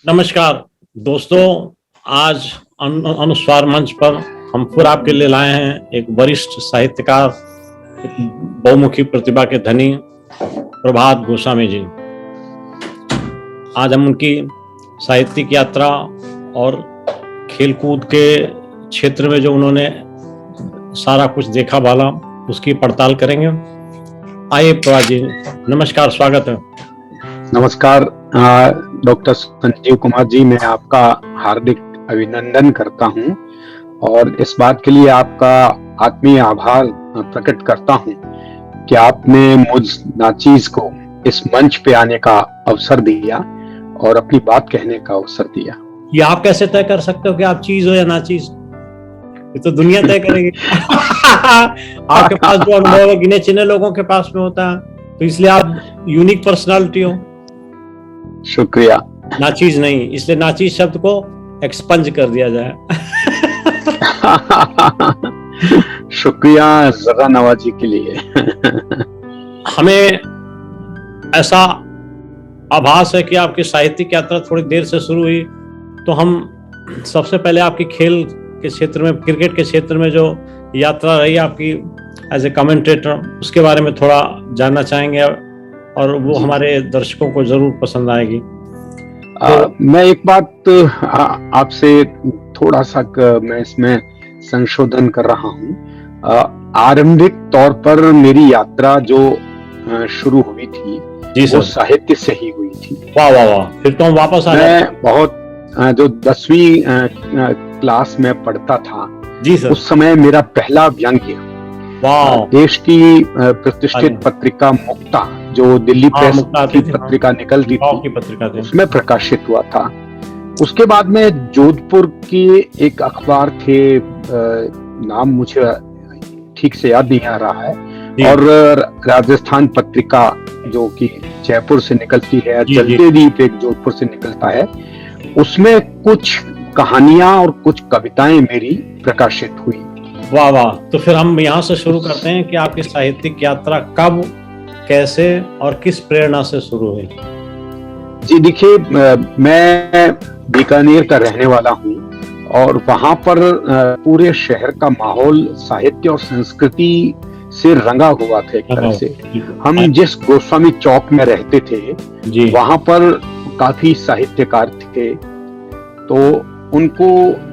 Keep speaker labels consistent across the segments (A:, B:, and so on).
A: नमस्कार दोस्तों। आज अनुस्वार मंच पर हम फिर आपके लिए लाए हैं एक वरिष्ठ साहित्यकार, एक बहुमुखी प्रतिभा के धनी प्रभात गोस्वामी जी। आज हम उनकी साहित्यिक यात्रा और खेलकूद के क्षेत्र में जो उन्होंने सारा कुछ देखा भाला उसकी पड़ताल करेंगे। आइए प्रभात जी, नमस्कार, स्वागत है।
B: नमस्कार डॉक्टर संजीव कुमार जी, मैं आपका हार्दिक अभिनंदन करता हूं और इस बात के लिए आपका आत्मीय आभार प्रकट करता हूं कि आपने मुझ नाचीज को इस मंच पे आने का अवसर दिया और अपनी बात कहने का अवसर दिया।
A: ये आप कैसे तय कर सकते हो कि आप चीज हो या ना चीज? ये तो दुनिया तय करेगी। आपके पास जो अनुभव है गिने चुने लोगों के पास में होता है, तो इसलिए आप यूनिक पर्सनालिटी हो।
B: शुक्रिया।
A: नाचीज नहीं, इसलिए नाचीज शब्द को एक्सपंज कर दिया जाए।
B: शुक्रिया जरा नवाजी के लिए।
A: हमें ऐसा आभास है कि आपकी साहित्यिक यात्रा थोड़ी देर से शुरू हुई, तो हम सबसे पहले आपकी खेल के क्षेत्र में, क्रिकेट के क्षेत्र में जो यात्रा रही आपकी एज ए कमेंटेटर, उसके बारे में थोड़ा जानना चाहेंगे और वो हमारे दर्शकों को जरूर पसंद आएगी।
B: मैं एक बात आपसे थोड़ा सा मैं इसमें संशोधन कर रहा हूँ। आरंभिक तौर पर मेरी यात्रा जो शुरू हुई थी वो साहित्य से ही हुई थी।
A: वाह वाह वाह, फिर तो हम वापस आ गए।
B: मैं बहुत जो 10वीं क्लास में पढ़ता था
A: जी सर,
B: उस समय मेरा पहला व्यंग्य देश की प्रतिष्ठित पत्रिका मुक्ता, जो दिल्ली प्रेस की पत्रिका निकलती थी, उसमें प्रकाशित हुआ था। उसके बाद में जोधपुर की एक अखबार थे, नाम मुझे ठीक से याद नहीं आ रहा है, और राजस्थान पत्रिका जो कि जयपुर से निकलती है, जलते दीप एक जोधपुर से निकलता है, उसमें कुछ कहानियां और कुछ कविताएं मेरी प्रकाशित हुई।
A: वाह वाह, तो फिर हम यहाँ से शुरू करते हैं कि आपकी साहित्यिक यात्रा कब, कैसे और किस प्रेरणा से शुरू हुई?
B: जी देखिए, मैं बीकानेर का रहने वाला हूँ और वहां पर पूरे शहर का माहौल साहित्य और संस्कृति से रंगा हुआ था। एक तरह से हम जिस गोस्वामी चौक में रहते थे वहां पर काफी साहित्यकार थे, तो उनको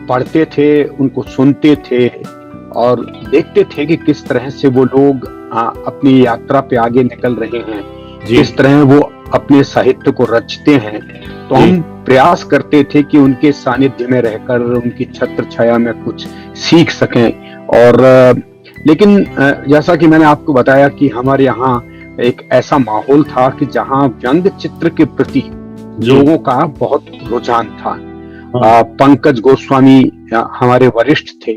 B: पढ़ते थे, उनको सुनते थे और देखते थे कि किस तरह से वो लोग अपनी यात्रा पे आगे निकल रहे हैं, किस तरह वो अपने साहित्य को रचते हैं। तो हम प्रयास करते थे कि उनके सानिध्य में रहकर उनकी छत्र छाया में कुछ सीख सकें। और लेकिन जैसा कि मैंने आपको बताया कि हमारे यहाँ एक ऐसा माहौल था कि जहाँ व्यंग्य चित्र के प्रति लोगों का बहुत रुझान था। पंकज गोस्वामी हमारे वरिष्ठ थे,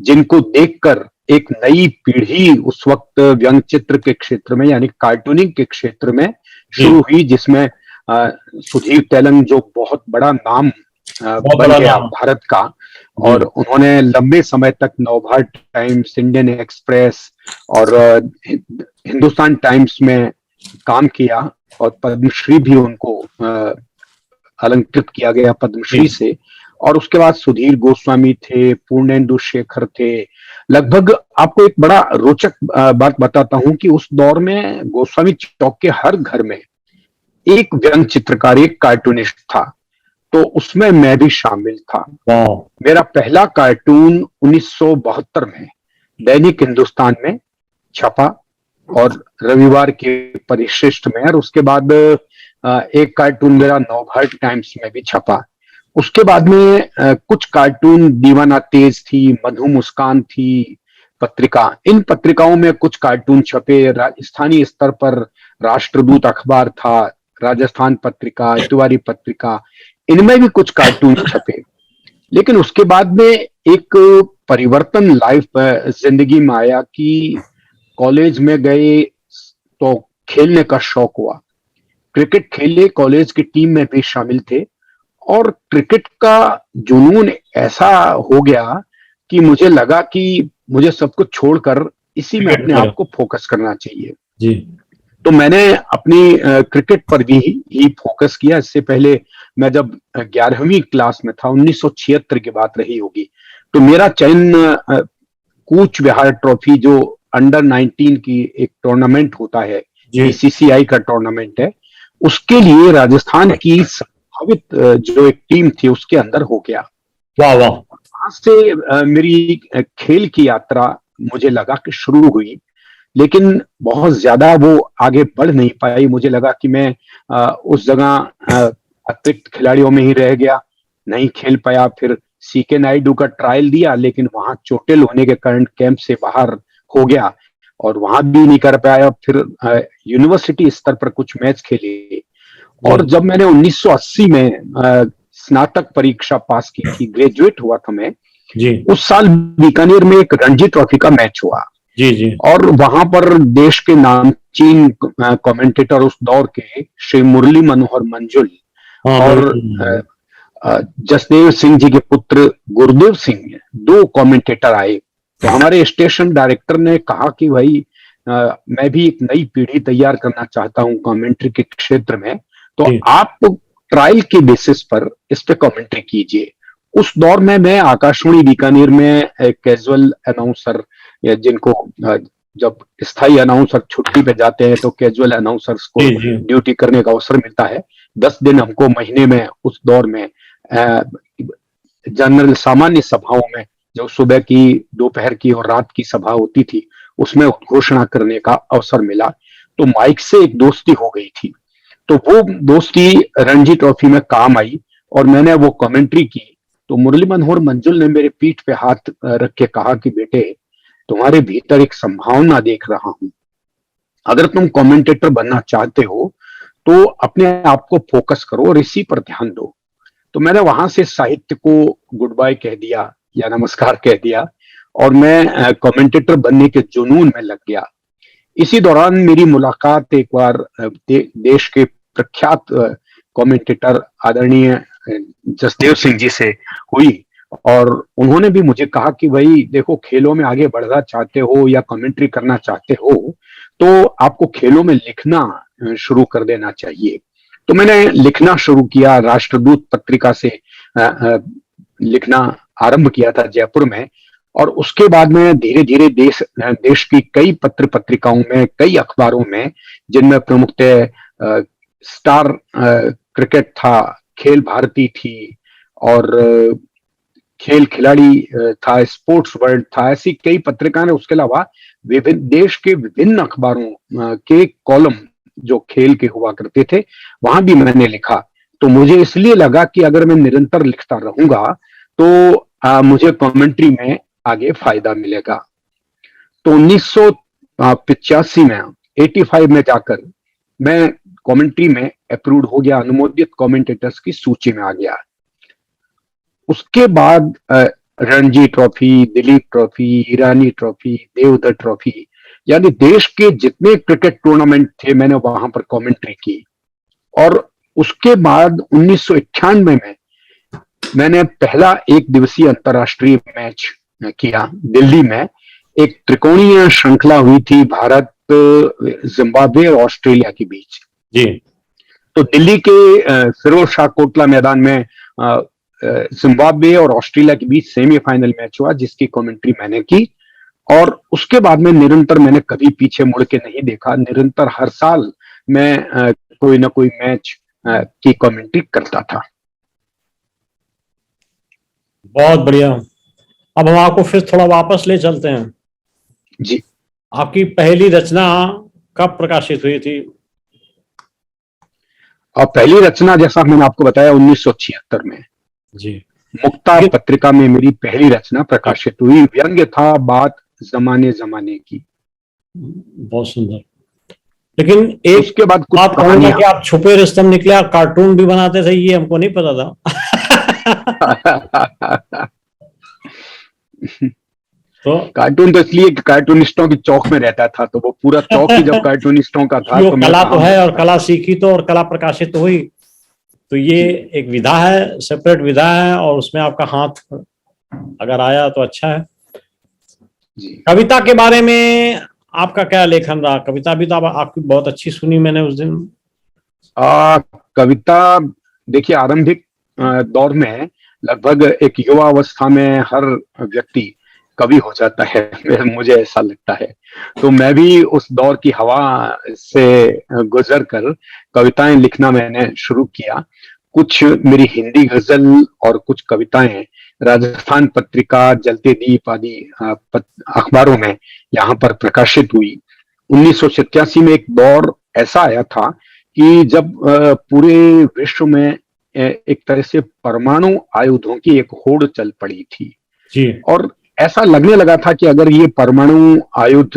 B: जिनको देखकर एक नई पीढ़ी उस वक्त व्यंग्य चित्र के क्षेत्र में यानी कार्टूनिंग के क्षेत्र में शुरू हुई, जिसमें सुधीर तेलंग जो बहुत बड़ा नाम बन गया भारत का, और उन्होंने लंबे समय तक नवभारत टाइम्स, इंडियन एक्सप्रेस और हिंदुस्तान टाइम्स में काम किया और पद्मश्री भी उनको अलंकृत किया गया पद्मश्री से। और उसके बाद सुधीर गोस्वामी थे, पूर्णेंदु शेखर थे। लगभग आपको एक बड़ा रोचक बात बताता हूं कि उस दौर में गोस्वामी चौक के हर घर में एक व्यंग्य चित्रकार, एक कार्टूनिस्ट था, तो उसमें मैं भी शामिल था। मेरा पहला कार्टून 1972 में दैनिक हिंदुस्तान में छपा और रविवार के परिशिष्ट में, और उसके बाद एक कार्टून मेरा नवभारत टाइम्स में भी छपा। उसके बाद में कुछ कार्टून दीवाना तेज थी, मधु मुस्कान थी पत्रिका, इन पत्रिकाओं में कुछ कार्टून छपे। स्थानीय स्तर पर राष्ट्रदूत अखबार था, राजस्थान पत्रिका, इतवारी पत्रिका, इनमें भी कुछ कार्टून छपे। लेकिन उसके बाद में एक परिवर्तन लाइफ जिंदगी में आया कि कॉलेज में गए तो खेलने का शौक हुआ, क्रिकेट खेले, कॉलेज की टीम में भी शामिल थे, और क्रिकेट का जुनून ऐसा हो गया कि मुझे लगा कि मुझे सब कुछ छोड़कर इसी में अपने आप को फोकस करना चाहिए जी। तो मैंने अपनी क्रिकेट पर भी ही फोकस किया। इससे पहले मैं जब 11वीं क्लास में था, 1976 की बात रही होगी, तो मेरा चयन कूच विहार ट्रॉफी जो अंडर 19 की एक टूर्नामेंट होता है,
A: जी।
B: बीसीसीआई का टूर्नामेंट है, उसके लिए राजस्थान की संभावित जो एक टीम थी उसके अंदर हो गया।
A: वाह वाह।
B: वहां से मेरी खेल की यात्रा मुझे लगा कि शुरू हुई, लेकिन बहुत ज्यादा वो आगे बढ़ नहीं पाई। मुझे लगा कि मैं उस जगह अतिरिक्त खिलाड़ियों में ही रह गया, नहीं खेल पाया। फिर सीके नायडू का ट्रायल दिया, लेकिन वहां चोटिल होने के कारण कैंप से बाहर हो गया और वहां भी नहीं कर पाया। फिर यूनिवर्सिटी स्तर पर कुछ मैच खेले, और जब मैंने 1980 में स्नातक परीक्षा पास की थी, ग्रेजुएट हुआ था मैं,
A: जी
B: उस साल बीकानेर में एक रणजी ट्रॉफी का मैच हुआ।
A: जी जी।
B: और वहां पर देश के नामचीन कमेंटेटर उस दौर के श्री मुरली मनोहर मंजुल
A: हाँ
B: और
A: बिल्कुल।
B: जसदेव सिंह जी के पुत्र गुरुदेव सिंह, दो कमेंटेटर आए। तो हमारे स्टेशन डायरेक्टर ने कहा कि भाई मैं भी एक नई पीढ़ी तैयार करना चाहता हूं कमेंट्री के क्षेत्र में, तो
A: जी
B: आप ट्रायल के बेसिस पर इस पे कमेंट्री कीजिए। उस दौर में मैं आकाशवाणी बीकानेर में एक कैजुअल अनाउंसर, या जिनको जब स्थायी अनाउंसर छुट्टी पे जाते हैं तो कैजुअल अनाउंसर्स को
A: जी जी
B: ड्यूटी करने का अवसर मिलता है। 10 दिन हमको महीने में उस दौर में जनरल सामान्य सभाओं में, जो सुबह की, दोपहर की और रात की सभा होती थी, उसमें घोषणा करने का अवसर मिला। तो माइक से एक दोस्ती हो गई थी, तो वो दोस्ती रणजी ट्रॉफी में काम आई और मैंने वो कमेंट्री की। तो मुरली मनोहर मंजुल ने मेरे पीठ पे हाथ रख के कहा कि बेटे, तुम्हारे भीतर एक संभावना देख रहा हूं, अगर तुम कमेंटेटर बनना चाहते हो तो अपने आप को फोकस करो और इसी पर ध्यान दो। तो मैंने वहां से साहित्य को गुड बाय कह दिया या नमस्कार कह दिया, और मैं कमेंटेटर बनने के जुनून में लग गया। इसी दौरान मेरी मुलाकात एक बार देश के प्रख्यात कमेंटेटर आदरणीय जसदेव सिंह जी से हुई, और उन्होंने भी मुझे कहा कि भाई देखो, खेलों में आगे बढ़ना चाहते हो या कमेंट्री करना चाहते हो तो आपको खेलों में लिखना शुरू कर देना चाहिए। तो मैंने लिखना शुरू किया, राष्ट्रदूत पत्रिका से लिखना आरंभ किया था जयपुर में, और उसके बाद में धीरे धीरे देश की कई पत्र पत्रिकाओं में, कई अखबारों में, जिनमें प्रमुखतः स्टार क्रिकेट था, खेल भारती थी, और खेल खिलाड़ी था, स्पोर्ट्स वर्ल्ड था, ऐसी कई पत्रिकाएं। उसके अलावा विभिन्न देश के विभिन्न अखबारों के कॉलम जो खेल के हुआ करते थे, वहां भी मैंने लिखा। तो मुझे इसलिए लगा कि अगर मैं निरंतर लिखता रहूंगा तो मुझे कमेंट्री में आगे फायदा मिलेगा। तो 1985 में, 85 में जाकर मैं कमेंट्री में अप्रूव्ड हो गया, अनुमोदित कमेंटेटर्स की सूची में आ गया। उसके बाद रणजी ट्रॉफी, दिलीप ट्रॉफी, ईरानी ट्रॉफी, देवधर ट्रॉफी, यानी देश के जितने क्रिकेट टूर्नामेंट थे मैंने वहां पर कमेंट्री की। और उसके बाद 1991 में मैंने पहला एक दिवसीय अंतरराष्ट्रीय मैच किया दिल्ली में। एक त्रिकोणीय श्रृंखला हुई थी भारत, जिम्बाब्वे और ऑस्ट्रेलिया के बीच।
A: जी।
B: तो दिल्ली के फिरोज शाह कोटला मैदान में जिम्बाब्वे और ऑस्ट्रेलिया के बीच सेमीफाइनल मैच हुआ, जिसकी कमेंट्री मैंने की। और उसके बाद में निरंतर मैंने कभी पीछे मुड़ के नहीं देखा, निरंतर हर साल मैं कोई ना कोई मैच की कमेंट्री करता था।
A: बहुत बढ़िया। अब हम आपको फिर थोड़ा वापस ले चलते हैं।
B: जी।
A: आपकी पहली रचना कब प्रकाशित हुई थी?
B: और पहली रचना, जैसा मैंने आपको बताया, 1976 में
A: जी।
B: मुक्ता पत्रिका में मेरी पहली रचना प्रकाशित हुई। व्यंग्य था, बात जमाने जमाने की।
A: बहुत सुंदर। लेकिन एक
B: उसके बाद कुछ
A: बात कहूंगा कि आप छुपे रुस्तम निकले, आप कार्टून भी बनाते थे, ये हमको नहीं पता था। तो
B: कार्टून तो इसलिए कि कार्टूनिस्टों की चौक में रहता था, तो वो पूरा चौक ही जब कार्टूनिस्टों का था
A: वो
B: तो मैं
A: कला तो है, और
B: कहा।
A: कला सीखी तो, और कला प्रकाशित तो हुई। तो ये एक विधा है, सेपरेट विधा है, और उसमें आपका हाथ अगर आया तो अच्छा है।
B: जी।
A: कविता के बारे में आपका क्या लेखन रहा? कविता भी तो आपकी बहुत अच्छी सुनी मैंने उस दिन।
B: कविता देखिए, आरंभिक दौर में लगभग एक युवा अवस्था में हर व्यक्ति कवि हो जाता है। मुझे ऐसा लगता है। तो मैं भी उस दौर की हवा से गुजर कर कविताएं लिखना मैंने शुरू किया। कुछ मेरी हिंदी गजल और कुछ कविताएं राजस्थान पत्रिका, जलते दीप आदि अखबारों में यहाँ पर प्रकाशित हुई। 1987 में एक दौर ऐसा आया था कि जब पूरे विश्व में एक तरह से परमाणु आयुधों की एक होड़ चल पड़ी थी।
A: जी।
B: और ऐसा लगने लगा था कि अगर ये परमाणु आयुध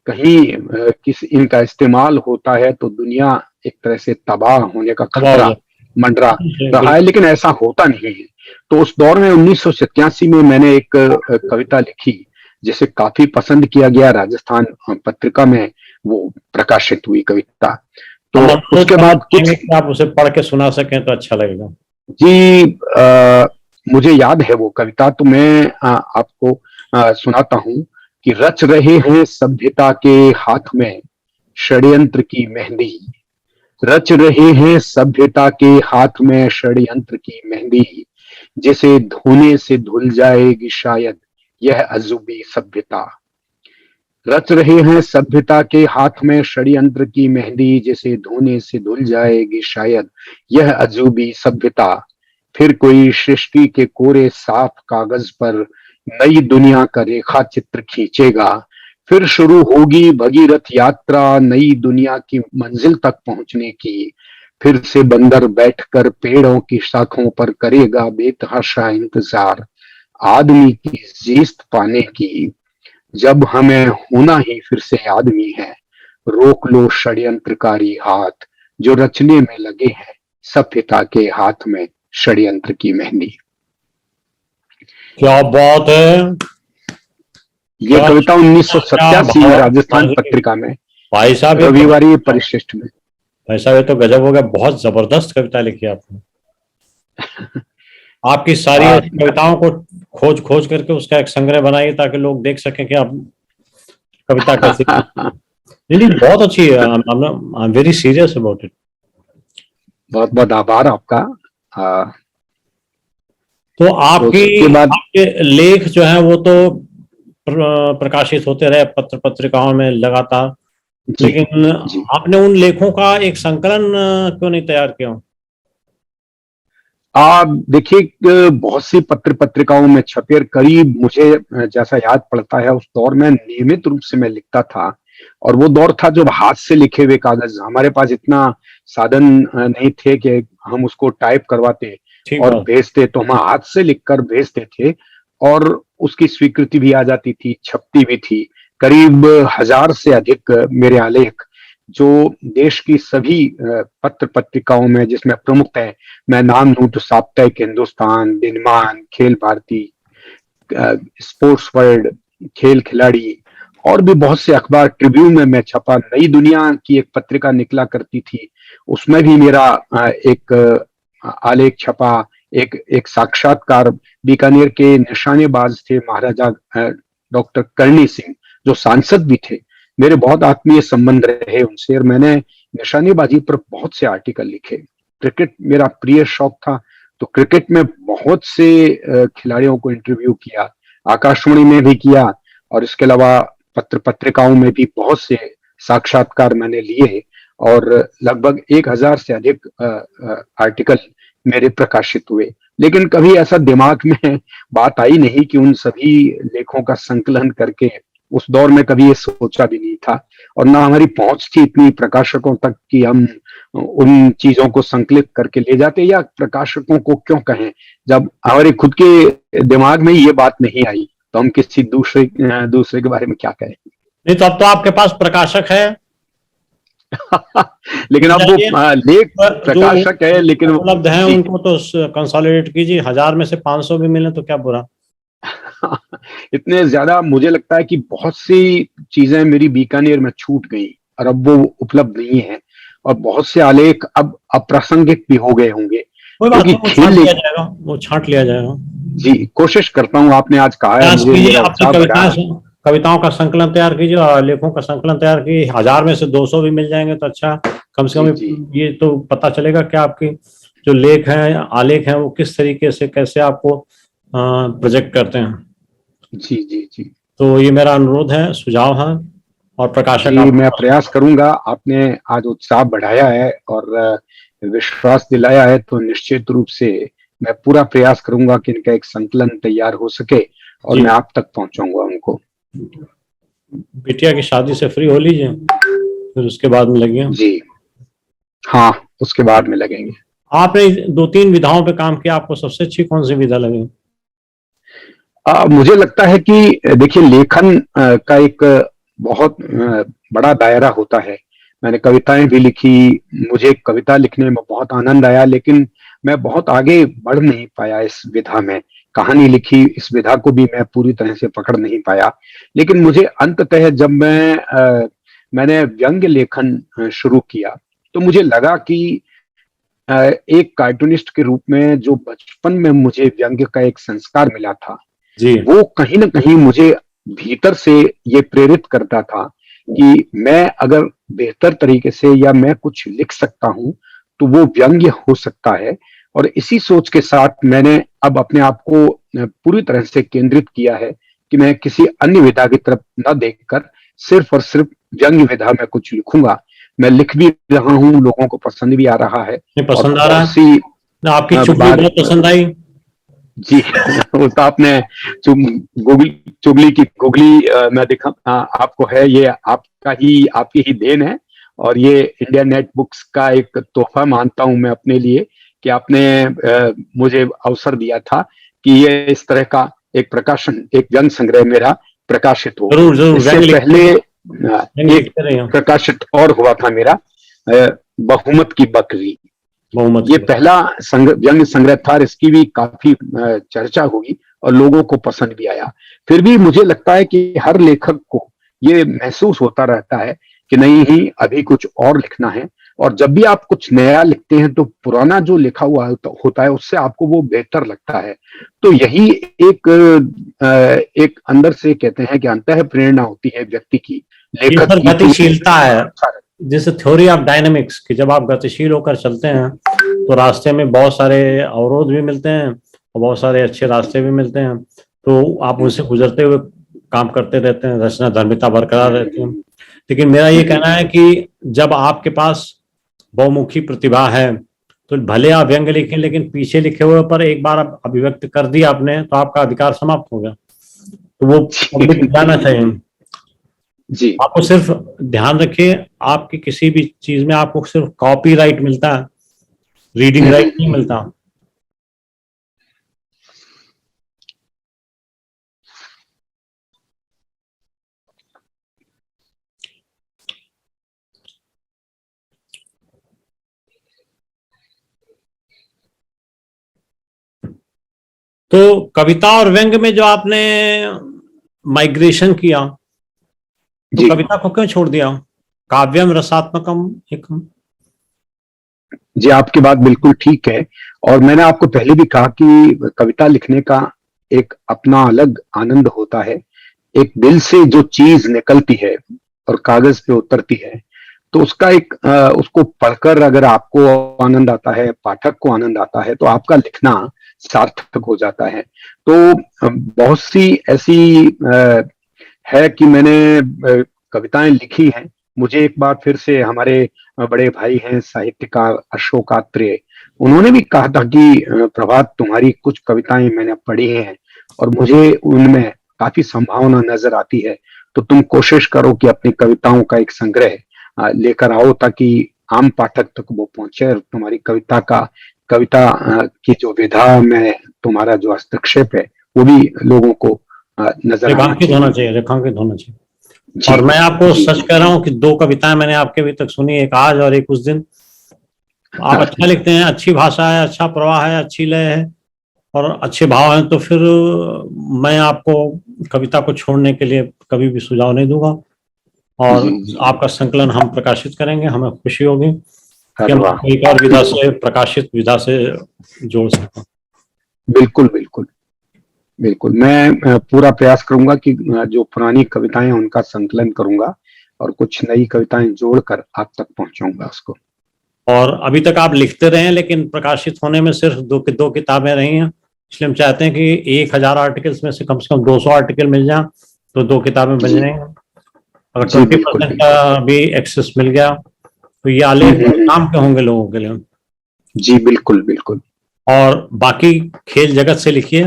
B: कहीं किसी इनका इस्तेमाल होता है तो दुनिया एक तरह से तबाह होने का खतरा मंडरा रहा है, लेकिन ऐसा होता नहीं है। तो उस दौर में 1987 में मैंने एक कविता लिखी जिसे काफी पसंद किया गया, राजस्थान पत्रिका में वो प्रकाशित हुई कविता। तो उसके बाद कुछ
A: आप उसे पढ़ के सुना सकें तो अच्छा लगेगा।
B: जी, मुझे याद है वो कविता, तो मैं आपको सुनाता हूँ कि रच रहे हैं सभ्यता के हाथ में षड्यंत्र की मेहंदी, रच रहे हैं सभ्यता के हाथ में षड्यंत्र की मेहंदी, जिसे धोने से धुल जाएगी शायद यह अजूबी सभ्यता। रच रहे हैं सभ्यता के हाथ में षड्यंत्र की मेहंदी, जिसे धोने से धुल जाएगी शायद यह अजूबी सभ्यता। फिर कोई सृष्टि के कोरे साफ कागज पर नई दुनिया का रेखा चित्र खींचेगा। फिर शुरू होगी भगीरथ यात्रा नई दुनिया की मंजिल तक पहुंचने की। फिर से बंदर बैठकर पेड़ों की शाखों पर करेगा बेतहाशा इंतजार आदमी की जीस्त पाने की। जब हमें होना ही फिर से आदमी है, रोक लो षड्यंत्रकारी हाथ जो रचने में लगे हैं सभ्यता के हाथ में षड्यंत्र की मेहंदी।
A: क्या बात है।
B: ये कविता 1987 में राजस्थान पत्रिका में
A: भाई साहब
B: रविवारी परिशिष्ट में।
A: भाई साहब ये तो गजब हो गया, बहुत जबरदस्त कविता लिखी आपने। आपकी सारी कविताओं को खोज खोज करके उसका एक संग्रह बनाइए ताकि लोग देख सकें कि आप कविता कैसी। नहीं, बहुत अच्छी है। I am very serious about it.
B: बहुत बहुत आभार आपका।
A: तो आपके लेख जो है वो तो प्रकाशित होते रहे पत्र पत्रिकाओं में लगातार, लेकिन आपने उन लेखों का एक संकलन क्यों नहीं तैयार किया?
B: देखिए, बहुत सी पत्र पत्रिकाओं में छपे, करीब मुझे जैसा याद पड़ता है उस दौर में नियमित रूप से मैं लिखता था। और वो दौर था जब हाथ से लिखे हुए कागज, हमारे पास इतना साधन नहीं थे कि हम उसको टाइप करवाते और भेजते, तो हम हाथ से लिखकर भेजते थे और उसकी स्वीकृति भी आ जाती थी, छपती भी थी। करीब 1000 से अधिक मेरे आलेख जो देश की सभी पत्र पत्रिकाओं में, जिसमें प्रमुख है, मैं नाम लूं तो साप्ताहिक हिंदुस्तान, दिनमान, खेल भारती, स्पोर्ट्स वर्ल्ड, खेल खिलाड़ी और भी बहुत से अखबार, ट्रिब्यून में मैं छपा। नई दुनिया की एक पत्रिका निकला करती थी, उसमें भी मेरा एक आलेख छपा। एक साक्षात्कार बीकानेर के निशानेबाज थे महाराजा डॉक्टर करणी सिंह, जो सांसद भी थे, मेरे बहुत आत्मीय संबंध रहे उनसे और मैंने निशानेबाजी पर बहुत से आर्टिकल लिखे। क्रिकेट मेरा प्रिय शौक था, तो क्रिकेट में बहुत से खिलाड़ियों को इंटरव्यू किया, आकाशवाणी में भी किया और इसके अलावा पत्र पत्रिकाओं में भी बहुत से साक्षात्कार मैंने लिए और लगभग 1000 से अधिक आर्टिकल मेरे प्रकाशित हुए। लेकिन कभी ऐसा दिमाग में बात आई नहीं कि उन सभी लेखों का संकलन करके, उस दौर में कभी ये सोचा भी नहीं था और ना हमारी पहुंच थी इतनी प्रकाशकों तक कि हम उन चीजों को संकलित करके ले जाते, या प्रकाशकों को क्यों कहें, जब हमारे खुद के दिमाग में ये बात नहीं आई तो हम किसी दूसरे के बारे में क्या कहें।
A: नहीं तो अब तो आपके पास प्रकाशक है।
B: लेकिन अब वो लेख प्रकाशक है, लेकिन
A: उपलब्ध है, उनको तो कंसोलिडेट कीजिए। 1000 में से 500 भी मिले तो क्या बुरा।
B: इतने ज्यादा मुझे लगता है कि बहुत सी चीजें मेरी बीकानेर में छूट गई और अब वो उपलब्ध नहीं है और बहुत से आलेख अब अप्रासंगिक भी हो गए होंगे, क्योंकि
A: वो छांट लिया जाएगा।
B: जी, कोशिश करता हूँ। आपने आज कहा है
A: कविताओं का संकलन तैयार कीजिए और लेखों का संकलन तैयार कीजिए। 1000 में से 200 भी मिल जाएंगे तो अच्छा, कम से कम ये तो पता चलेगा कि आपकी जो लेख हैं, आलेख हैं, वो किस तरीके से, कैसे आपको प्रोजेक्ट करते हैं।
B: जी जी जी
A: तो ये मेरा अनुरोध है, सुझाव है, और प्रकाशक
B: जी,
A: आप।
B: मैं प्रयास करूंगा। आपने आज उत्साह बढ़ाया है और विश्वास दिलाया है, तो निश्चित रूप से मैं पूरा प्रयास करूंगा कि इनका एक संकलन तैयार हो सके और
A: जी,
B: मैं आप तक पहुंचाऊंगा उनको।
A: बिटिया की शादी से फ्री हो लीजिए, फिर उसके बाद में लगिए।
B: जी हाँ, उसके बाद में लगेंगे।
A: आपने 2-3 विधाओं पे काम किया, आपको सबसे अच्छी कौन सी विधा लगी?
B: मुझे लगता है कि देखिए, लेखन का एक बहुत बड़ा दायरा होता है। मैंने कविताएं भी लिखी, मुझे कविता लिखने में बहुत आनंद आया, लेकिन मैं बहुत आगे बढ़ नहीं पाया इस विधा में। कहानी लिखी, इस विधा को भी मैं पूरी तरह से पकड़ नहीं पाया। लेकिन मुझे अंततः जब मैंने व्यंग्य लेखन शुरू किया, तो मुझे लगा कि एक कार्टूनिस्ट के रूप में जो बचपन में मुझे व्यंग्य का एक संस्कार मिला था,
A: जी,
B: वो कहीं ना कहीं मुझे भीतर से ये प्रेरित करता था कि मैं अगर बेहतर तरीके से या मैं कुछ लिख सकता हूं, तो वो व्यंग्य हो सकता है। और इसी सोच के साथ मैंने अब अपने आप को पूरी तरह से केंद्रित किया है कि मैं किसी अन्य विधा की तरफ न देखकर सिर्फ और सिर्फ व्यंग्य विधा में कुछ लिखूंगा। मैं लिख भी रहा हूँ, लोगों को पसंद भी आ रहा है।
A: नहीं
B: और
A: पसंद आ रहा
B: बहुत
A: है?
B: सी
A: आपकी चुगली
B: बार
A: बहुत पसंद आई।
B: जी वो तो आपने चुग गुगली चुगली की गुगली मैं दिखा आपको है, ये आपकी ही देन है। और ये इंडिया नेट बुक्स का एक तोहफा मानता हूं मैं अपने लिए, कि आपने मुझे अवसर दिया था कि ये इस तरह का एक प्रकाशन, एक व्यंग संग्रह मेरा प्रकाशित हो।
A: जरूर जरूर,
B: इससे
A: व्यंग लिखते
B: पहले
A: रहिए, व्यंग
B: एक
A: लिखते रहिए।
B: प्रकाशित और हुआ था मेरा, बहुमत की बकरी।
A: बहुमत
B: ये
A: की बात।
B: पहला व्यंग संग्रह था, इसकी भी काफी चर्चा हुई और लोगों को पसंद भी आया। फिर भी मुझे लगता है कि हर लेखक को ये महसूस होता रहता है कि नहीं ही, अभी कुछ और लिखना है। और जब भी आप कुछ नया लिखते हैं, तो पुराना जो लिखा हुआ होता है, उससे आपको वो बेहतर लगता है। तो यही एक अंदर से कहते हैं कि अंतः प्रेरणा होती है व्यक्ति की,
A: ये
B: लेखक
A: सर
B: की, कि
A: गतिशीलता है, जैसे थ्योरी ऑफ डायनेमिक्स, कि जब आप गतिशील होकर चलते हैं तो रास्ते में बहुत सारे अवरोध भी मिलते हैं और बहुत सारे अच्छे रास्ते भी मिलते हैं, तो आप उनसे गुजरते हुए काम करते रहते हैं, रचना धर्मिता बरकरार रहती है। लेकिन मेरा ये कहना है कि जब आपके पास बहुमुखी प्रतिभा है, तो भले आप व्यंग लिखें, लेकिन पीछे लिखे हुए पर एक बार आप अभिव्यक्त कर दिया आपने, तो आपका अधिकार समाप्त हो गया, तो वो पब्लिक को जाना चाहिए।
B: जी
A: आपको सिर्फ ध्यान रखिए, आपकी किसी भी चीज में आपको सिर्फ कॉपीराइट मिलता है, रीडिंग राइट नहीं मिलता। तो कविता और व्यंग में जो आपने माइग्रेशन किया, तो
B: जी
A: कविता को क्यों छोड़ दिया? काव्यम रसात्मकम एकम।
B: जी, आपकी बात बिल्कुल ठीक है। और मैंने आपको पहले भी कहा कि कविता लिखने का एक अपना अलग आनंद होता है। एक दिल से जो चीज निकलती है और कागज पे उतरती है, तो उसका एक उसको पढ़कर अगर आपको आनंद आता है, पाठक को आनंद आता है, तो आपका लिखना सार्थक हो जाता है। तो बहुत सी ऐसी है कि मैंने कविताएं लिखी हैं। मुझे एक बार फिर से हमारे बड़े भाई हैं साहित्यकार अशोक आत्रेय, उन्होंने भी कहा था कि प्रभात, तुम्हारी कुछ कविताएं मैंने पढ़ी हैं और मुझे उनमें काफी संभावना नजर आती है। तो तुम कोशिश करो कि अपनी कविताओं का एक संग्रह लेकर आओ, ताकि आम पाठक तक वो पहुंचे और तुम्हारी कविता की जो विधा में तुम्हारा जो हस्तक्षेप है, वो भी लोगों को नजर आना
A: रेखांकित होना
B: चाहिए।
A: चाहिए, रेखांकित होना चाहिए।
B: जी
A: और मैं आपको
B: जी
A: सच कह रहा हूँ कि 2 कविताएं मैंने आपके अभी तक सुनी, एक आज और एक उस दिन। आप अच्छा लिखते हैं, अच्छी भाषा है, अच्छा प्रवाह है, अच्छी लय है और अच्छे भाव हैं, तो फिर मैं आपको कविता को छोड़ने के लिए कभी भी सुझाव नहीं दूंगा। और
B: जी जी,
A: आपका संकलन हम प्रकाशित करेंगे, हमें खुशी होगी कि
B: अरे
A: हम
B: वाह,
A: आपको एक और विधा से, प्रकाशित विधा से जोड़ सकें।
B: बिल्कुल बिल्कुल बिल्कुल। मैं पूरा प्रयास करूंगा कि जो पुरानी कविताएं हैं, उनका संकलन करूंगा और कुछ नई कविताएं जोड़कर आप तक पहुंचाऊंगा उसको।
A: और अभी तक आप लिखते रहे हैं, लेकिन प्रकाशित होने में सिर्फ दो किताबें रही हैं। इसलिए हम चाहते हैं कि 1000 आर्टिकल्स में से कम 200 आर्टिकल मिल जाए तो 2 किताबें बन
B: जी
A: जाएंगी। अगर
B: जी
A: 20%
B: बिल्कुल।
A: का भी एक्सेस मिल गया तो ये आलेख बहुत
B: हम्म।
A: काम के होंगे लोगों के लिए।
B: जी बिल्कुल बिल्कुल।
A: और बाकी खेल जगत से लिखिए,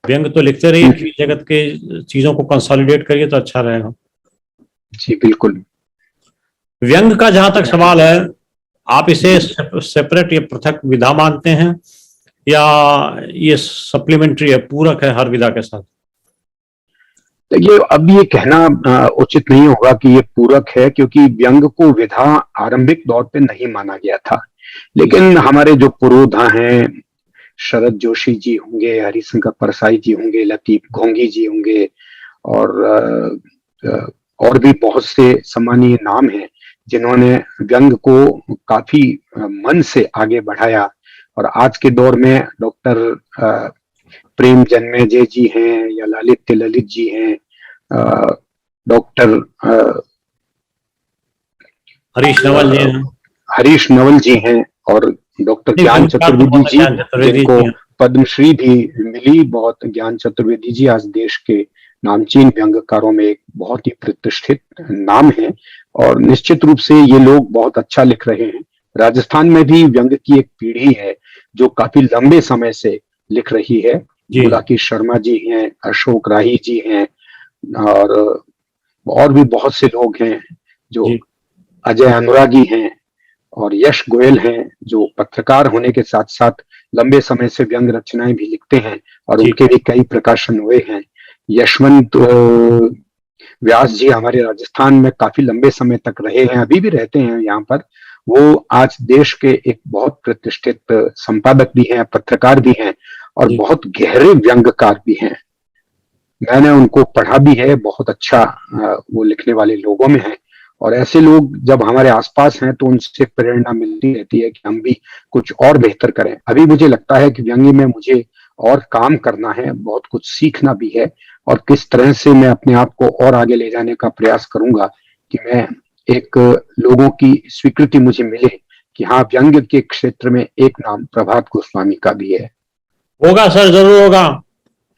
A: व्यंग तो लिखते रहिए,
B: हम्म।
A: खेल जगत के चीजों को कंसोलिडेट करिए तो अच्छा रहेगा।
B: जी बिल्कुल।
A: व्यंग का जहां तक सवाल है, आप इसे
B: जी
A: सेपरेट या पृथक विधा मानते हैं या ये सप्लीमेंट्री है, पूरक है हर विधा के साथ?
B: देखिए, अब ये कहना उचित नहीं होगा कि ये पूरक है, क्योंकि व्यंग को विधा आरंभिक दौर पे नहीं माना गया था। लेकिन हमारे जो पुरोधा हैं, शरद जोशी जी होंगे, हरिशंकर परसाई जी होंगे, लतीफ घोंगी जी होंगे, और और भी बहुत से सम्मानीय नाम हैं जिन्होंने व्यंग को काफी मन से आगे बढ़ाया। और आज के दौर में डॉक्टर प्रेम जन्मेजय जी हैं, या ललित ललित जी हैं, डॉक्टर
A: हरीश नवल जी हैं।
B: हरीश नवल जी हैं, और डॉक्टर
A: नहीं,
B: ज्ञान
A: व्यंगकार तो
B: चतुर्वेदी
A: बहुत है,
B: जी,
A: ज्ञान चतुर्वेदी
B: जिनको
A: जी हैं।
B: पद्मश्री भी मिली। बहुत ज्ञान चतुर्वेदी जी आज देश के नामचीन व्यंगकारों में एक बहुत ही प्रतिष्ठित नाम है, और निश्चित रूप से ये लोग बहुत अच्छा लिख रहे हैं। राजस्थान में भी व्यंग की एक पीढ़ी है जो काफी लंबे समय से लिख रही है।
A: जी
B: गुलाकी शर्मा जी हैं, अशोक राही जी हैं, और भी बहुत से लोग हैं, जो
A: जी
B: अजय अनुरागी हैं, और यश गोयल हैं, जो पत्रकार होने के साथ साथ लंबे समय से व्यंग रचनाएं भी लिखते हैं, और
A: जी
B: उनके भी कई प्रकाशन हुए हैं। यशवंत व्यास जी हमारे राजस्थान में काफी लंबे समय तक रहे हैं, अभी भी रहते हैं यहाँ पर। वो आज देश के एक बहुत प्रतिष्ठित संपादक भी हैं, पत्रकार भी हैं, और
A: जी
B: बहुत गहरे व्यंगकार भी हैं। मैंने उनको पढ़ा भी है, बहुत अच्छा वो लिखने वाले लोगों में है। और ऐसे लोग जब हमारे आसपास हैं तो उनसे प्रेरणा मिलती रहती है कि हम भी कुछ और बेहतर करें। अभी मुझे लगता है कि व्यंग्य में मुझे और काम करना है, बहुत कुछ सीखना भी है, और किस तरह से मैं अपने आप को और आगे ले जाने का प्रयास करूंगा कि मैं एक लोगों की स्वीकृति मुझे मिले कि हाँ, व्यंग्य के क्षेत्र में एक नाम प्रभात गोस्वामी का भी है।
A: होगा सर, जरूर होगा।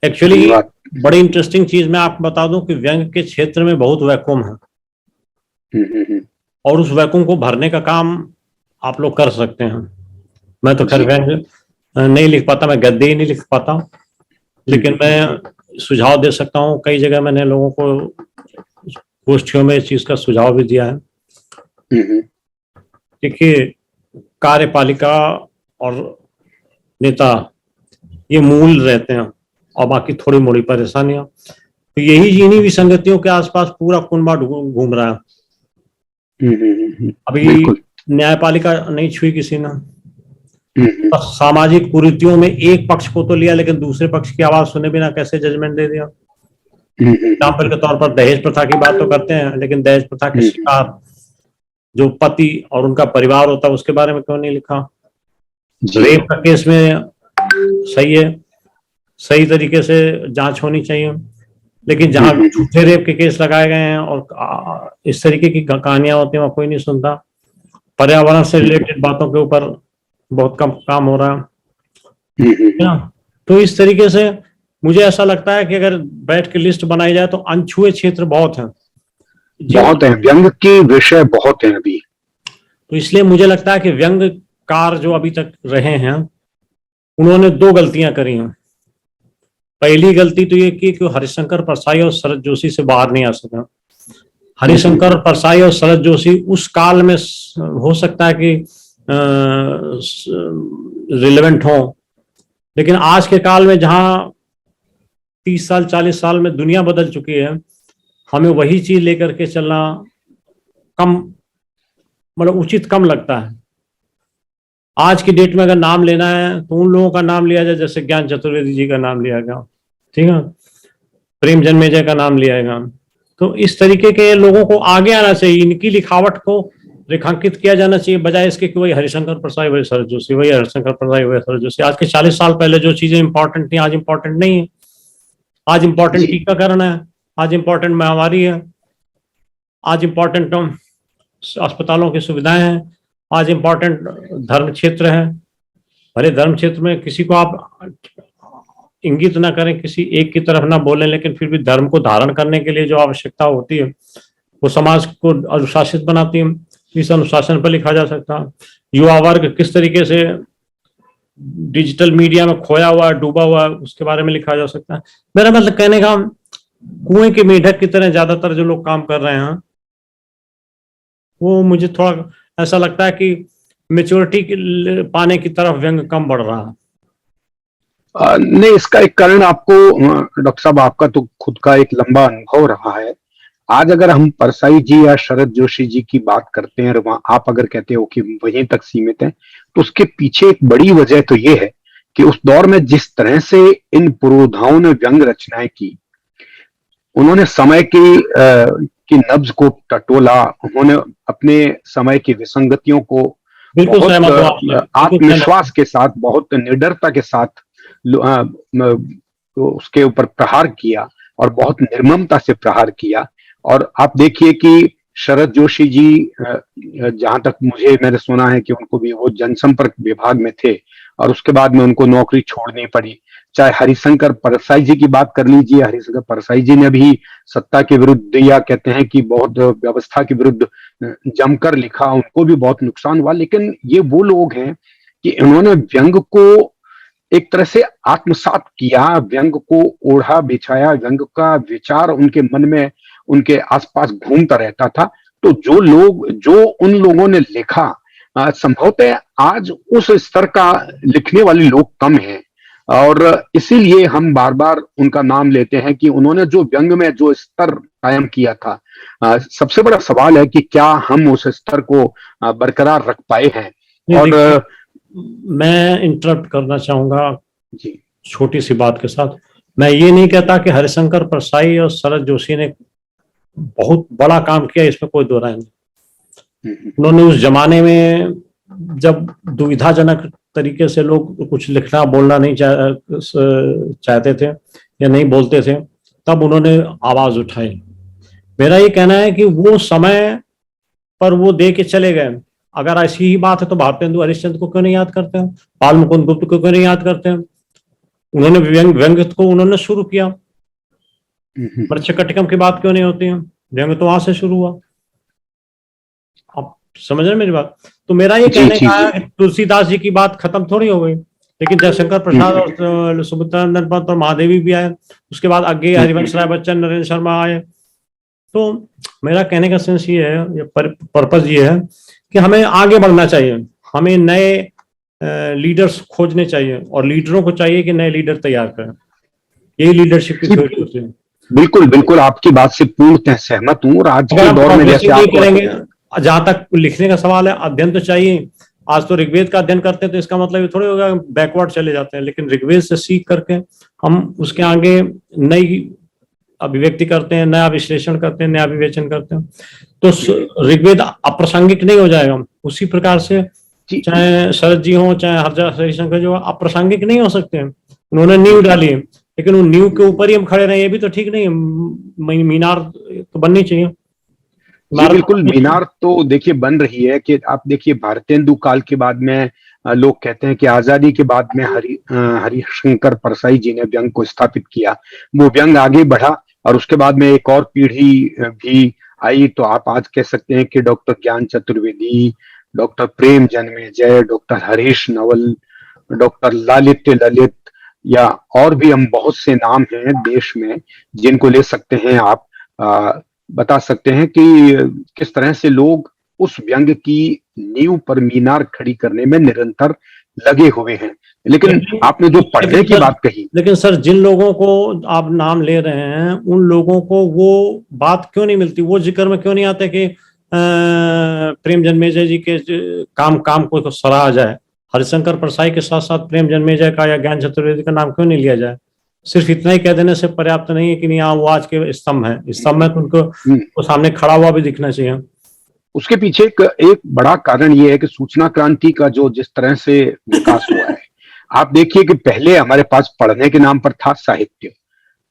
A: एक्चुअली
B: धन्यवाद।
A: बड़ी इंटरेस्टिंग चीज मैं आपको बता दूं कि व्यंग के क्षेत्र में बहुत वैक्यूम है,
B: हम्म।
A: और उस वैक्यूम को भरने का काम आप लोग कर सकते हैं। मैं तो खैर
B: जी।
A: व्यंग नहीं लिख पाता, मैं गद्य ही नहीं लिख पाता, लेकिन
B: हम्म।
A: मैं सुझाव दे सकता हूँ। कई जगह मैंने लोगों को गोष्ठियों में इस चीज का सुझाव भी दिया है।
B: हम्म।
A: देखिए, कार्यपालिका और नेता ये मूल रहते हैं, और बाकी थोड़ी मोड़ी परेशानियां, तो यही इन्हीं विसंगतियों के आसपास पूरा कुनबा घूम रहा है। अभी
B: बिल्कुल।
A: न्यायपालिका नहीं छुई किसी ने,
B: हम्म।
A: बस सामाजिक कुरीतियों में एक पक्ष को तो लिया, लेकिन दूसरे पक्ष की आवाज सुने बिना कैसे जजमेंट दे दिया। एग्जाम्पल के तौर पर दहेज प्रथा की बात तो करते हैं, लेकिन दहेज प्रथा के शिकार जो पति और उनका परिवार होता है उसके बारे में क्यों नहीं लिखा?
B: जी।
A: रेप का केस में सही है, सही तरीके से जांच होनी चाहिए, लेकिन जहां झूठे रेप के केस लगाए गए हैं और इस तरीके की कहानियां होती हैं वहां कोई नहीं सुनता। पर्यावरण से रिलेटेड बातों के ऊपर बहुत कम काम हो रहा है ना। तो इस तरीके से मुझे ऐसा लगता है कि अगर बैठ के लिस्ट बनाई जाए तो अनछुए क्षेत्र बहुत हैं जिन,
B: बहुत है, व्यंग के विषय बहुत हैं अभी।
A: तो इसलिए मुझे लगता है कि व्यंगकार जो अभी तक रहे हैं उन्होंने 2 गलतियां करी हैं। पहली गलती तो ये की कि हरिशंकर परसाई और शरद जोशी से बाहर नहीं आ सका। हरिशंकर परसाई और शरद जोशी उस काल में हो सकता है कि रिलेवेंट हो, लेकिन आज के काल में जहां 30 साल 40 साल में दुनिया बदल चुकी है, हमें वही चीज लेकर के चलना कम, मतलब उचित कम लगता है। आज की डेट में अगर नाम लेना है तो उन लोगों का नाम लिया जाए जैसे ज्ञान चतुर्वेदी जी का नाम लिया गया, ठीक है, प्रेम जन्मेजय का नाम लिया गया। तो इस तरीके के लोगों को आगे आना चाहिए, इनकी लिखावट को रेखांकित किया जाना चाहिए, बजाय इसके कि वही हरिशंकर प्रसाद, वही शरद जोशी, वही हरिशंकर प्रसाद, वही शरद जोशी। आज के 40 साल पहले जो चीजें इंपॉर्टेंट थी आज इंपॉर्टेंट नहीं है। आज इंपॉर्टेंट टीकाकरण है, आज इंपॉर्टेंट महामारी है, आज इंपॉर्टेंट अस्पतालों की सुविधाएं हैं, आज इम्पोर्टेंट धर्म क्षेत्र है। भले धर्म क्षेत्र में किसी को आप इंगित ना करें, किसी एक की तरफ ना बोलें, लेकिन फिर भी धर्म को धारण करने के लिए जो आवश्यकता होती है वो समाज को अनुशासित बनाती है। इस अनुशासन पर लिखा जा सकता है। युवा वर्ग किस तरीके से डिजिटल मीडिया में खोया हुआ, डूबा हुआ, उसके बारे में लिखा जा सकता है। मेरा मतलब कहने का, कुएं के मेढक की तरह ज्यादातर जो लोग काम कर रहे हैं, वो मुझे थोड़ा ऐसा लगता है कि मेच्योरिटी पाने की तरफ व्यंग कम बढ़ रहा है।
B: नहीं, इसका एक कारण आपको डॉक्टर साहब, आपका तो खुद का एक लंबा अनुभव रहा है। आज अगर हम परसाई जी या शरद जोशी जी की बात करते हैं और आप अगर कहते हो कि वहीं तक सीमित है, तो उसके पीछे एक बड़ी वजह तो ये है कि उस दौर में जिस तरह से इन पुरोधाओं ने व्यंग रचनाएं की, उन्होंने समय की नब्ज को टटोला, उन्होंने अपने समय की विसंगतियों को
A: बिल्कुल
B: बहुत आत्मविश्वास के साथ, बहुत निडरता के साथ उसके ऊपर प्रहार किया और बहुत निर्ममता से प्रहार किया। और आप देखिए कि शरद जोशी जी, जहां तक मैंने सुना है कि उनको भी वो जनसंपर्क विभाग में थे और उसके बाद में उनको नौकरी छोड़नी पड़ी। चाहे हरिशंकर परसाई जी की बात कर लीजिए, हरिशंकर परसाई जी ने भी सत्ता के विरुद्ध, या कहते हैं कि बहुत व्यवस्था के विरुद्ध जमकर लिखा, उनको भी बहुत नुकसान हुआ। लेकिन ये वो लोग हैं कि इन्होंने व्यंग को एक तरह से आत्मसात किया, व्यंग को ओढ़ा बिछाया, व्यंग का विचार उनके मन में, उनके आसपास घूमता रहता था। तो जो उन लोगों ने लिखा, संभवतः आज उस स्तर का लिखने वाले लोग कम हैं, और इसीलिए हम बार बार उनका नाम लेते हैं कि उन्होंने जो व्यंग में जो स्तर कायम किया था, सबसे बड़ा सवाल है कि क्या हम उस स्तर को बरकरार रख पाए हैं। और
A: मैं इंटरप्ट करना चाहूंगा
B: जी,
A: छोटी सी बात के साथ। मैं ये नहीं कहता कि हरिशंकर परसाई और शरद जोशी ने बहुत बड़ा काम किया, इसमें कोई दो राय नहीं। उन्होंने उस जमाने में जब दुविधाजनक तरीके से लोग कुछ लिखना बोलना नहीं चाहते थे या नहीं बोलते थे, तब उन्होंने आवाज उठाई। मेरा ये कहना है कि वो समय पर वो दे के चले गए। अगर ऐसी ही बात है तो भारतेंदु हरिश्चंद्र को क्यों नहीं याद करते हैं, बाल मुकुंद गुप्त को क्यों नहीं याद करते हैं? उन्होंने व्यंग को उन्होंने शुरू किया। मृच्छकटिकम की बात क्यों नहीं होती है? व्यंग तो वहां से शुरू हुआ। आप समझ रहे मेरी बात? तो मेरा ये कहने का है, तुलसीदास जी की बात खत्म थोड़ी हो गई, लेकिन जयशंकर प्रसाद और सुमित्रानंदन पंत और महादेवी भी आए, उसके बाद आगे हरिवंश राय बच्चन, नरेंद्र शर्मा आए। तो मेरा कहने का सेंस ये है, पर्पज ये है कि हमें आगे बढ़ना चाहिए, हमें नए लीडर्स खोजने चाहिए और लीडरों को चाहिए कि नए लीडर तैयार करें। यही लीडरशिप की थ्योरी होती है।
B: बिल्कुल बिल्कुल, आपकी बात से पूर्णतः सहमत हूँ। और आज के दौर में जैसे आप
A: करेंगे, जहां तक लिखने का सवाल है, अध्ययन तो चाहिए। आज तो ऋग्वेद का अध्ययन करते हैं तो इसका मतलब ये थोड़ी होगा बैकवर्ड चले जाते हैं, लेकिन ऋग्वेद से सीख करके हम उसके आगे नई अभिव्यक्ति करते हैं, नया विश्लेषण करते हैं, नया विवेचन करते हैं, तो ऋग्वेद अप्रासंगिक नहीं हो जाएगा। उसी प्रकार से चाहे शरद जी हो, चाहे हरिशंकर जी हो, अप्रासंगिक नहीं हो सकते हैं। उन्होंने नींव डाली है, लेकिन उन नींव के ऊपर ही हम खड़े रहे, ये भी तो ठीक नहीं है। मीनार तो बननी चाहिए।
B: बिल्कुल, मीनार तो देखिए बन रही है। कि आप देखिए भारतेंदु काल के बाद में लोग कहते हैं कि आजादी के बाद में हरिशंकर परसाई जी ने व्यंग को स्थापित किया, वो व्यंग आगे बढ़ा और उसके बाद में एक और पीढ़ी भी आई। तो आप आज कह सकते हैं कि डॉक्टर ज्ञान चतुर्वेदी, डॉक्टर प्रेम जन्मेजय, डॉक्टर हरीश नवल, डॉक्टर लालित्य ललित, या और भी हम बहुत से नाम हैं देश में जिनको ले सकते हैं। आप बता सकते हैं कि किस तरह से लोग उस व्यंग की नींव पर मीनार खड़ी करने में निरंतर लगे हुए हैं। लेकिन आपने जो पढ़ने की बात कही,
A: लेकिन सर जिन लोगों को आप नाम ले रहे हैं, उन लोगों को वो बात क्यों नहीं मिलती, वो जिक्र में क्यों नहीं आते कि प्रेम जन्मेजय जी के काम को सराहा जाए? हरिशंकर परसाई के साथ साथ प्रेम जन्मेजय का या ज्ञान चतुर्वेदी का नाम क्यों नहीं लिया जाए? सिर्फ इतना ही कह देने से पर्याप्त नहीं है कि नहीं हाँ वो आज के स्तंभ है, स्तंभ में तो उनको सामने खड़ा हुआ भी दिखना चाहिए।
B: उसके पीछे एक बड़ा कारण ये है कि सूचना क्रांति का जो जिस तरह से विकास हुआ है। आप देखिए कि पहले हमारे पास पढ़ने के नाम पर था साहित्य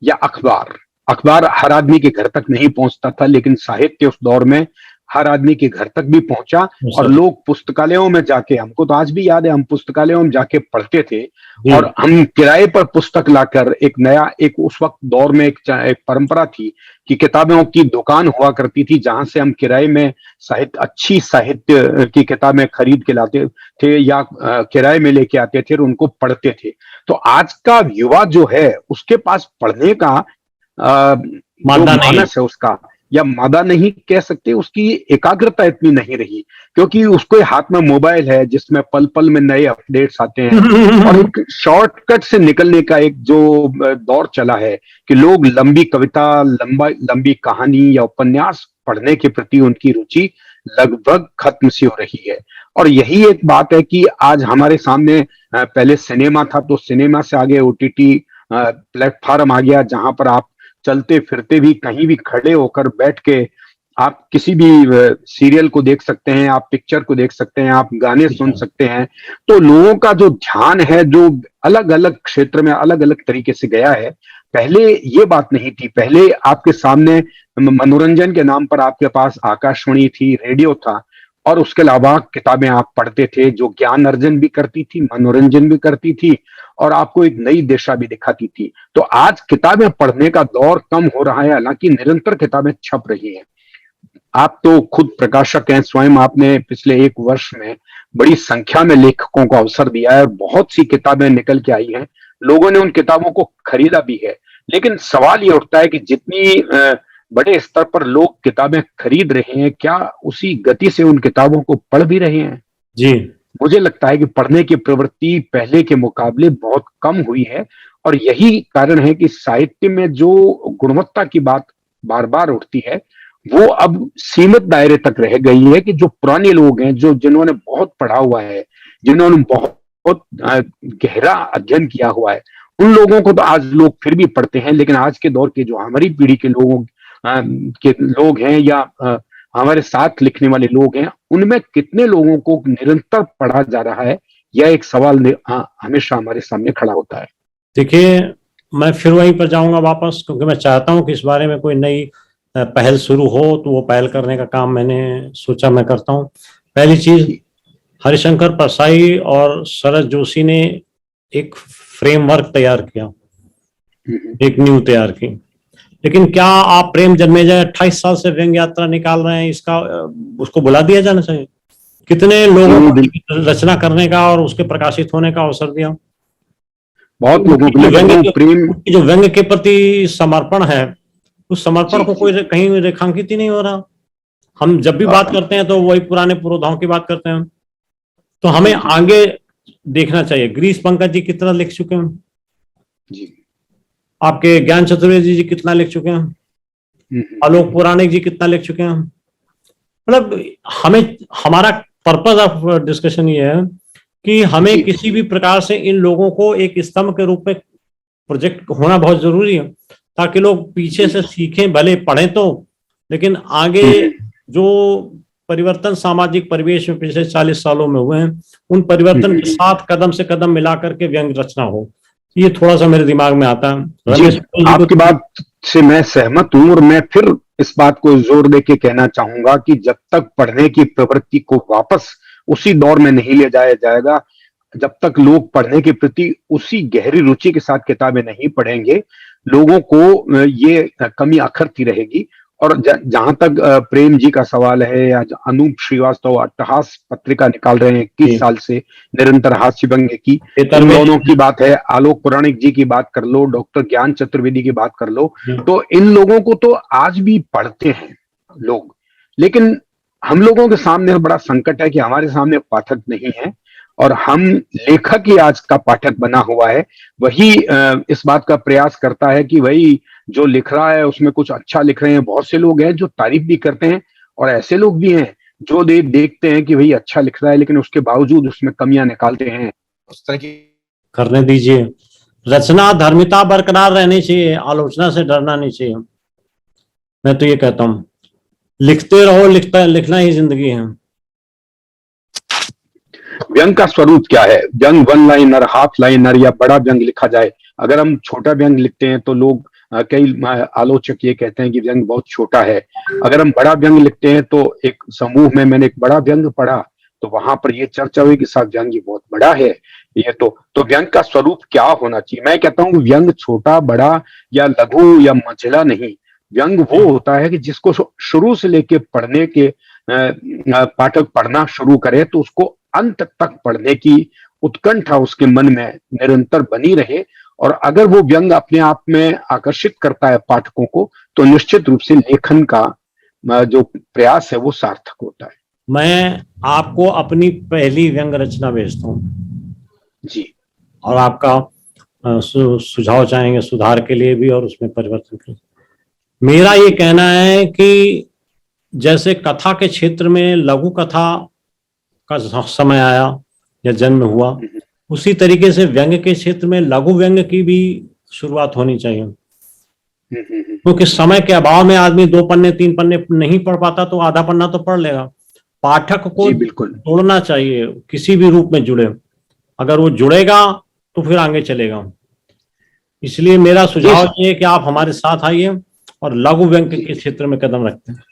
B: या अखबार। अखबार हर आदमी के घर तक नहीं पहुंचता था, लेकिन साहित्य उस दौर में हर आदमी के घर तक भी पहुंचा, और
A: सर।
B: लोग पुस्तकालयों में जाके, हमको तो आज भी याद है, हम पुस्तकालयों में जाके पढ़ते थे,
A: जी।
B: और हम किराए पर पुस्तक लाकर एक नया, एक उस वक्त दौर में एक परंपरा थी कि किताबों की दुकान हुआ करती थी जहां से हम किराए में साहित्य, अच्छी साहित्य की किताबें खरीद के लाते थे या किराए में लेके आते थे और उनको पढ़ते थे। तो आज का युवा जो है उसके पास पढ़ने का जो
A: मादा नहीं है।
B: मानस है उसका, या मादा नहीं कह सकते, उसकी एकाग्रता इतनी नहीं रही, क्योंकि उसके हाथ में मोबाइल है जिसमें पल पल में नए अपडेट्स आते हैं, और एक शॉर्टकट से निकलने का एक जो दौर चला है कि लोग लंबी कविता, लंबी कहानी या उपन्यास पढ़ने के प्रति उनकी रुचि लगभग खत्म सी हो रही है। और यही एक बात है कि आज हमारे सामने पहले सिनेमा था, तो सिनेमा से आगे ओटीटी प्लेटफॉर्म आ गया, जहां पर आप चलते फिरते भी, कहीं भी खड़े होकर बैठ के आप किसी भी सीरियल को देख सकते हैं, आप पिक्चर को देख सकते हैं, आप गाने सुन सकते हैं। तो लोगों का जो ध्यान है, जो अलग अलग क्षेत्र में अलग अलग तरीके से गया है, पहले ये बात नहीं थी। पहले आपके सामने मनोरंजन के नाम पर आपके पास आकाशवाणी थी, रेडियो था, और उसके अलावा किताबें आप पढ़ते थे जो ज्ञान अर्जन भी करती थी, मनोरंजन भी करती थी, और आपको एक नई दिशा भी दिखाती थी। तो आज किताबें पढ़ने का दौर कम हो रहा है, हालांकि निरंतर किताबें छप रही हैं। आप तो खुद प्रकाशक हैं, स्वयं आपने पिछले एक वर्ष में बड़ी संख्या में लेखकों को अवसर दिया है, बहुत सी किताबें निकल के आई हैं, लोगों ने उन किताबों को खरीदा भी है। लेकिन सवाल ये उठता है कि जितनी बड़े स्तर पर लोग किताबें खरीद रहे हैं, क्या उसी गति से उन किताबों को पढ़ भी रहे हैं?
A: जी।
B: मुझे लगता है कि पढ़ने की प्रवृत्ति पहले के मुकाबले बहुत कम हुई है, और यही कारण है कि साहित्य में जो गुणवत्ता की बात बार बार उठती है, वो अब सीमित दायरे तक रह गई है, कि जो पुराने लोग हैं, जो जिन्होंने बहुत पढ़ा हुआ है, जिन्होंने बहुत गहरा अध्ययन किया हुआ है, उन लोगों को तो आज लोग फिर भी पढ़ते हैं। लेकिन आज के दौर के जो हमारी पीढ़ी के लोग हैं, या हमारे साथ लिखने वाले लोग हैं, उनमें कितने लोगों को निरंतर पढ़ा जा रहा है, यह एक सवाल हमेशा हमारे सामने खड़ा होता है।
A: देखिए, मैं फिर वहीं पर जाऊंगा वापस, क्योंकि मैं चाहता हूं कि इस बारे में कोई नई पहल शुरू हो, तो वो पहल करने का काम मैंने सोचा मैं करता हूं। पहली चीज, हरिशंकर परसाई और शरद जोशी ने एक फ्रेमवर्क तैयार किया, एक नींव तैयार की। लेकिन क्या आप प्रेम जन्मेजय 28 साल से व्यंग्य यात्रा निकाल रहे हैं, इसका उसको बुला दिया जाना चाहिए। कितने लोगों को रचना करने का और उसके प्रकाशित होने का अवसर दिया,
B: बहुत लोगों को प्रेम,
A: जो व्यंग्य के प्रति समर्पण है, उस समर्पण को कोई कहीं रेखांकित ही नहीं हो रहा। हम जब भी बात करते हैं तो वही पुराने पुरोधाओं की बात करते हैं। तो हमें आगे देखना चाहिए। गिरीश पंकज जी कितना लिख चुके हैं
B: जी,
A: आपके ज्ञान चतुर्वेदी जी कितना लिख चुके हैं, आलोक पुराणिक जी कितना लिख चुके हैं। मतलब हमें, हमारा पर्पज ऑफ डिस्कशन ये है कि हमें किसी भी प्रकार से इन लोगों को एक स्तंभ के रूप में प्रोजेक्ट होना बहुत जरूरी है, ताकि लोग पीछे से सीखें, भले पढ़ें तो, लेकिन आगे जो परिवर्तन सामाजिक परिवेश में पिछले 40 सालों में हुए हैं, उन परिवर्तन के साथ कदम से कदम मिला करके व्यंग्य रचना हो। ये थोड़ा सा मेरे दिमाग में आता है।
B: जी, आपकी बात से मैं सहमत हूं, और मैं फिर इस बात को जोर देके कहना चाहूंगा कि जब तक पढ़ने की प्रवृत्ति को वापस उसी दौर में नहीं ले जाया जाएगा, जब तक लोग पढ़ने के प्रति उसी गहरी रुचि के साथ किताबें नहीं पढ़ेंगे, लोगों को ये कमी अखरती रहेगी। और जहां तक प्रेम जी का सवाल है, या अनूप श्रीवास्तव अट्टहास पत्रिका निकाल रहे हैं 21 साल से निरंतर हास्य व्यंग्य की, इन दोनों की बात है, आलोक पुराणिक जी की बात कर लो, डॉक्टर ज्ञान चतुर्वेदी की बात कर लो, तो इन लोगों को तो आज भी पढ़ते हैं लोग। लेकिन हम लोगों के सामने बड़ा संकट है कि हमारे सामने पाठक नहीं है, और हम लेखक ही आज का पाठक बना हुआ है। वही इस बात का प्रयास करता है कि वही जो लिख रहा है उसमें कुछ अच्छा लिख रहे हैं। बहुत से लोग हैं जो तारीफ भी करते हैं, और ऐसे लोग भी हैं जो देखते हैं कि भाई अच्छा लिख रहा है, लेकिन उसके बावजूद उसमें कमियां निकालते हैं। उस तरह की
A: करने दीजिए। रचना धर्मिता बरकरार रहनी चाहिए, आलोचना से डरना नहीं चाहिए। मैं तो ये कहता हूं, लिखते रहो, लिखना ही जिंदगी है।
B: व्यंग का स्वरूप क्या है? व्यंग वन लाइनर, हाफ लाइनर, या बड़ा व्यंग लिखा जाए। अगर हम छोटा व्यंग लिखते हैं तो लोग कई आलोचक ये कहते हैं कि व्यंग बहुत छोटा है। अगर हम बड़ा व्यंग लिखते हैं तो एक समूह में मैंने एक बड़ा व्यंग पढ़ा तो वहां पर ये चर्चा हुई कि साहब व्यंग बहुत बड़ा है। ये तो व्यंग का स्वरूप क्या होना चाहिए? मैं कहता हूँ व्यंग छोटा बड़ा या लघु या मंझला नहीं, व्यंग वो होता है कि जिसको शुरू से लेके पढ़ने के पाठक पढ़ना शुरू करे तो उसको अंत तक पढ़ने की उत्कंठा उसके मन में निरंतर बनी रहे, और अगर वो व्यंग अपने आप में आकर्षित करता है पाठकों को तो निश्चित रूप से लेखन का जो प्रयास है वो सार्थक होता है।
A: मैं आपको अपनी पहली व्यंग रचना भेजता हूँ
B: जी,
A: और आपका सुझाव चाहेंगे सुधार के लिए भी और उसमें परिवर्तन के लिए। मेरा ये कहना है कि जैसे कथा के क्षेत्र में लघु कथा का समय आया या जन्म हुआ, उसी तरीके से व्यंग के क्षेत्र में लघु व्यंग की भी शुरुआत होनी चाहिए, क्योंकि समय के अभाव में आदमी 2 पन्ने 3 पन्ने नहीं पढ़ पाता तो आधा पन्ना तो पढ़ लेगा। पाठक को जोड़ना चाहिए, किसी भी रूप में जुड़े, अगर वो जुड़ेगा तो फिर आगे चलेगा। इसलिए मेरा सुझाव ये है कि आप हमारे साथ आइए और लघु व्यंग के क्षेत्र में कदम रखते हैं।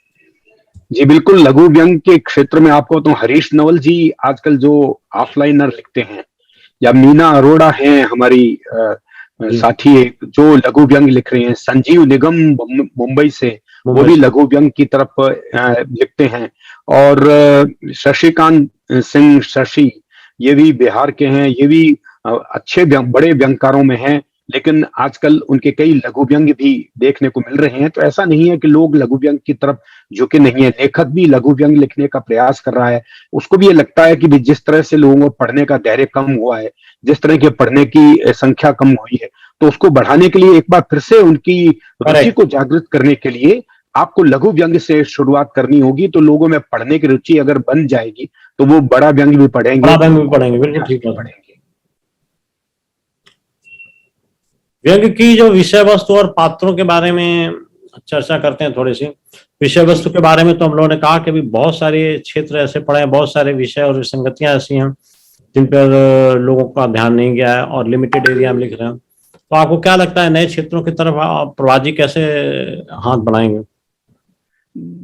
B: जी बिल्कुल, लघु व्यंग के क्षेत्र में आपको तो हरीश नवल जी आजकल जो ऑफलाइनर लिखते हैं, या मीना अरोड़ा हैं हमारी साथी एक जो लघु व्यंग लिख रहे हैं, संजीव निगम मुंबई से वो भी लघु व्यंग की तरफ लिखते हैं, और शशिकांत सिंह शशि ये भी बिहार के हैं, ये भी अच्छे बड़े व्यंगकारों में हैं, लेकिन आजकल उनके कई लघु व्यंग भी देखने को मिल रहे हैं। तो ऐसा नहीं है कि लोग लघु व्यंग की तरफ झुके नहीं है, लेखक भी लघु व्यंग लिखने का प्रयास कर रहा है। उसको भी ये लगता है कि जिस तरह से लोगों को पढ़ने का दायरे कम हुआ है, जिस तरह के पढ़ने की संख्या कम हुई है, तो उसको बढ़ाने के लिए एक बार फिर से उनकी रुचि को जागृत करने के लिए आपको लघु व्यंग से शुरुआत करनी होगी। तो लोगों में पढ़ने की रुचि अगर बन जाएगी तो वो बड़ा व्यंग भी पढ़ेंगे,
A: बिल्कुल ठीक है। व्यंग की जो विषय वस्तु और पात्रों के बारे में चर्चा करते हैं थोड़ी सी। विषय वस्तु के बारे में तो हम लोगों ने कहा कि भी बहुत सारे क्षेत्र ऐसे पड़े हैं, बहुत सारे विषय और विसंगतियां ऐसी हैं जिन पर लोगों का ध्यान नहीं गया है और लिमिटेड एरिया में लिख रहे हैं। तो आपको क्या लगता है नए क्षेत्रों की तरफ प्रवाजी कैसे हाथ बढ़ाएंगे?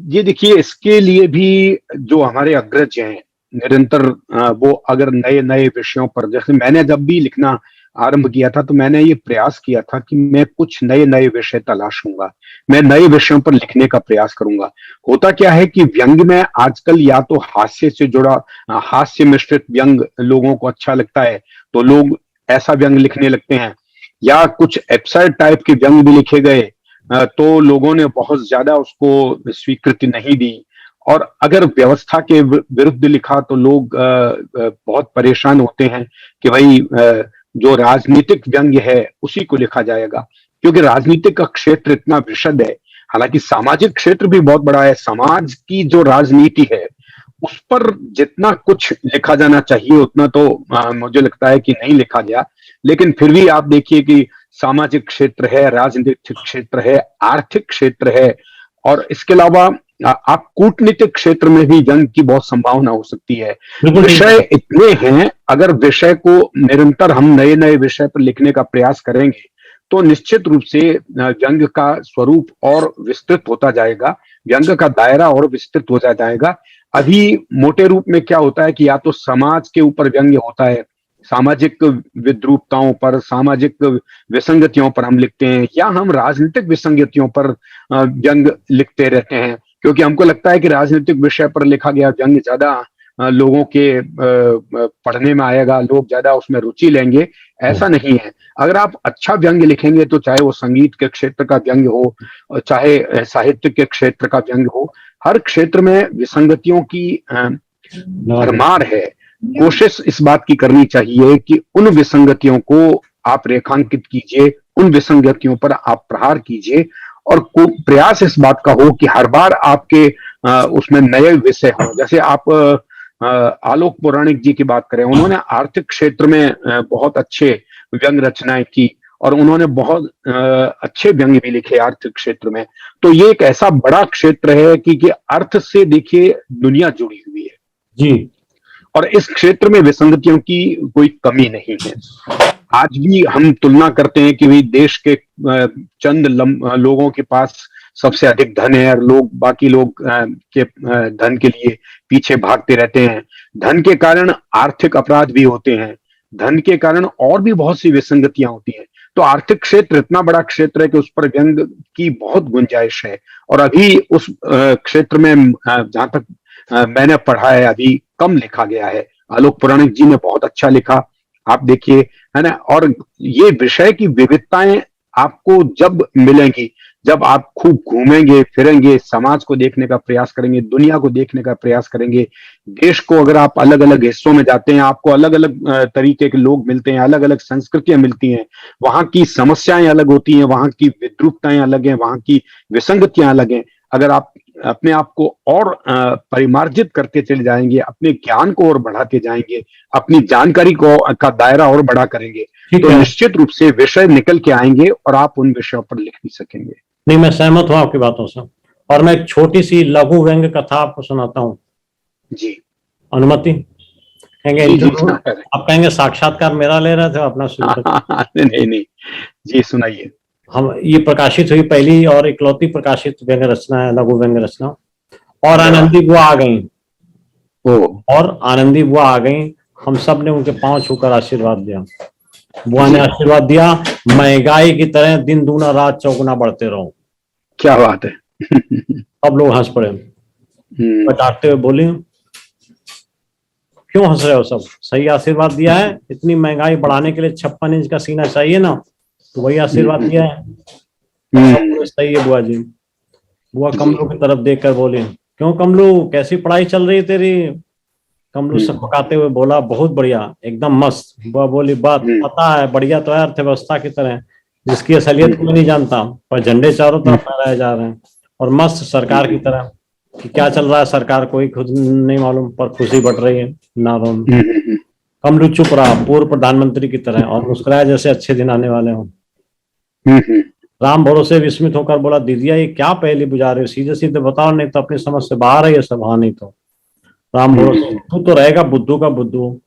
B: ये देखिए, इसके लिए भी जो हमारे अग्रज हैं निरंतर वो अगर नए नए विषयों पर, जैसे मैंने जब भी लिखना आरंभ किया था तो मैंने ये प्रयास किया था कि मैं कुछ नए नए विषय तलाशूंगा, मैं नए विषयों पर लिखने का प्रयास करूंगा। होता क्या है कि व्यंग में आजकल या तो हास्य से जुड़ा हास्य मिश्रित व्यंग लोगों को अच्छा लगता है तो लोग ऐसा व्यंग लिखने लगते हैं, या कुछ एब्सर्ड टाइप के व्यंग भी लिखे गए तो लोगों ने बहुत ज्यादा उसको स्वीकृति नहीं दी, और अगर व्यवस्था के विरुद्ध लिखा तो लोग बहुत परेशान होते हैं कि भाई जो राजनीतिक व्यंग्य है उसी को लिखा जाएगा, क्योंकि राजनीतिक का क्षेत्र इतना विशद है। हालांकि सामाजिक क्षेत्र भी बहुत बड़ा है, समाज की जो राजनीति है उस पर जितना कुछ लिखा जाना चाहिए उतना तो मुझे लगता है कि नहीं लिखा गया। लेकिन फिर भी आप देखिए कि सामाजिक क्षेत्र है, राजनीतिक क्षेत्र है, आर्थिक क्षेत्र है, और इसके अलावा आप कूटनीतिक क्षेत्र में भी व्यंग की बहुत संभावना हो सकती है। विषय इतने हैं, अगर विषय को निरंतर हम नए नए विषय पर लिखने का प्रयास करेंगे तो निश्चित रूप से व्यंग का स्वरूप और विस्तृत होता जाएगा, व्यंग का दायरा और विस्तृत होता जाएगा। अभी मोटे रूप में क्या होता है कि या तो समाज के ऊपर व्यंग्य होता है, सामाजिक विद्रूपताओं पर, सामाजिक विसंगतियों पर हम लिखते हैं, या हम राजनीतिक विसंगतियों पर व्यंग लिखते रहते हैं, क्योंकि हमको लगता है कि राजनीतिक विषय पर लिखा गया व्यंग ज्यादा लोगों के पढ़ने में आएगा, लोग ज्यादा उसमें रुचि लेंगे। ऐसा नहीं है। अगर आप अच्छा व्यंग लिखेंगे तो चाहे वो संगीत के क्षेत्र का व्यंग हो, चाहे साहित्य के क्षेत्र का व्यंग हो, हर क्षेत्र में विसंगतियों की भरमार है। कोशिश इस बात की करनी चाहिए कि उन विसंगतियों को आप रेखांकित कीजिए, उन विसंगतियों पर आप प्रहार कीजिए, और प्रयास इस बात का हो कि हर बार आपके उसमें नए विषय हो। जैसे आप आलोक पौराणिक जी की बात करें, उन्होंने आर्थिक क्षेत्र में बहुत अच्छे व्यंग रचनाएं की, और उन्होंने बहुत अच्छे व्यंग भी लिखे आर्थिक क्षेत्र में। तो ये एक ऐसा बड़ा क्षेत्र है कि अर्थ से देखिए दुनिया जुड़ी हुई है
A: जी,
B: और इस क्षेत्र में विसंगतियों की कोई कमी नहीं है। आज भी हम तुलना करते हैं कि भाई देश के चंद लोगों के पास सबसे अधिक धन है और लोग बाकी लोग के धन के लिए पीछे भागते रहते हैं। धन के कारण आर्थिक अपराध भी होते हैं, धन के कारण और भी बहुत सी विसंगतियां होती हैं। तो आर्थिक क्षेत्र इतना बड़ा क्षेत्र है कि उस पर व्यंग की बहुत गुंजाइश है। और अभी उस क्षेत्र में जहां तक मैंने पढ़ा है, अभी कम लिखा गया है। आलोक पुराणिक जी ने बहुत अच्छा लिखा, आप देखिए, है ना। और ये विषय की विविधताएं आपको जब मिलेंगी, जब आप खूब घूमेंगे फिरेंगे, समाज को देखने का प्रयास करेंगे, दुनिया को देखने का प्रयास करेंगे, देश को अगर आप अलग अलग हिस्सों में जाते हैं, आपको अलग अलग तरीके के लोग मिलते हैं, अलग अलग संस्कृतियां मिलती हैं, वहां की समस्याएं अलग होती हैं, वहां की विद्रूपताएं अलग हैं, वहां की विसंगतियां अलग हैं। अगर आप अपने आप को और परिमार्जित करते चले जाएंगे, अपने ज्ञान को और बढ़ाते जाएंगे, अपनी जानकारी को का दायरा और बड़ा करेंगे,
A: ठीक
B: तो
A: है।
B: निश्चित रूप से विषय निकल के आएंगे और आप उन विषयों पर लिख भी सकेंगे।
A: नहीं, मैं सहमत हूं आपकी बातों से। और मैं एक छोटी सी लघु व्यंग्य कथा आपको सुनाता हूँ,
B: जी
A: अनुमति कहेंगे?
B: जी जी
A: इंटरव्यू आप कहेंगे साक्षात्कार मेरा ले रहे थे, अपना शुरू कर।
B: नहीं नहीं, जी सुनाइए।
A: हम ये प्रकाशित हुई पहली और इकलौती प्रकाशित व्यंग्य रचना है, लघु व्यंग्य रचना। और आनंदी बुआ आ गई, और आनंदी बुआ आ गई, हम सब ने उनके पांव छूकर आशीर्वाद दिया। बुआ ने आशीर्वाद दिया, महंगाई की तरह दिन दूना रात चौगुना बढ़ते रहो।
B: क्या बात है।
A: सब लोग हंस पड़े। डांटते हुए बोली, क्यों हंस रहे हो सब? सही आशीर्वाद दिया है, इतनी महंगाई बढ़ाने के लिए 56 इंच का सीना चाहिए ना, तो वही आशीर्वाद दिया है। सही है बुआ जी। बुआ कमलू की तरफ देखकर बोली, क्यों कमलू, कैसी पढ़ाई चल रही है तेरी? कमलू सकपकाते हुए बोला, बहुत बढ़िया, एकदम मस्त। बुआ बोली, बात पता है, बढ़िया तो है अर्थव्यवस्था की तरह, जिसकी असलियत कोई नहीं जानता, पर झंडे चारों तरफ फहराए जा रहे हैं। और मस्त सरकार की तरह, कि क्या चल रहा है सरकार को ही खुद नहीं मालूम, पर खुशी बढ़ रही है नारों में। कमलू चुप रहा, पूर्व प्रधानमंत्री की तरह, और मुस्कुराया जैसे अच्छे दिन आने वाले हों। राम भरोसे विस्मित होकर बोला, दीदिया ये क्या पहेली बुझा रहे हो? सीधे सीधे बताओ, नहीं तो अपनी समझ से बाहर है ये सब। हाँ नहीं तो। राम भरोसे, तू तो रहेगा बुद्धू का बुद्धू।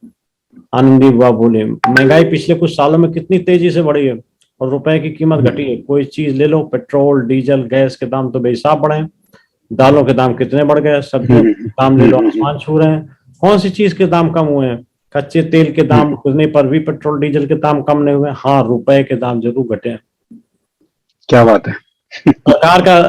A: आनंदी बुआ बोले, महंगाई पिछले कुछ सालों में कितनी तेजी से बढ़ी है, और रुपए की कीमत घटी है। कोई चीज ले लो, पेट्रोल डीजल गैस के दाम तो बेहिसाब बढ़े हैं। दालों के दाम कितने बढ़ गए, सब्जियों के दाम ले लो आसमान छू रहे हैं। कौन सी चीज के दाम कम हुए हैं? कच्चे तेल के दाम गिरने पर भी पेट्रोल डीजल के दाम कम नहीं हुए। हाँ, रुपए के दाम जरूर घटे हैं।
B: क्या बात है।
A: सरकार का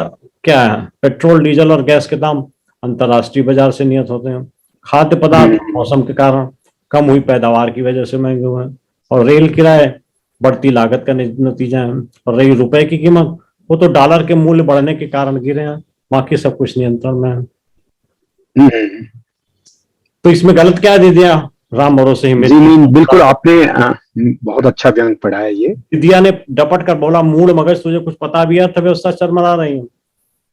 A: क्या है, पेट्रोल डीजल और गैस के दाम अंतरराष्ट्रीय बाजार से नियत होते हैं। खाद्य पदार्थ मौसम के कारण, कम हुई पैदावार की वजह से महंगे हुए हैं। और रेल किराए बढ़ती लागत का नतीजा है। और रही रुपए की कीमत, वो तो डॉलर के मूल्य बढ़ने के कारण गिरे हैं, बाकी सब कुछ नियंत्रण में है। तो इसमें गलत क्या दे दिया? राम भरोसे ही
B: जी नहीं, बिल्कुल आपने बहुत अच्छा व्यंग पढ़ा है ये।
A: दिदिया ने डपट कर बोला, मूड मगज, तुझे कुछ पता भी है? अर्थव्यवस्था चरमरा रही है।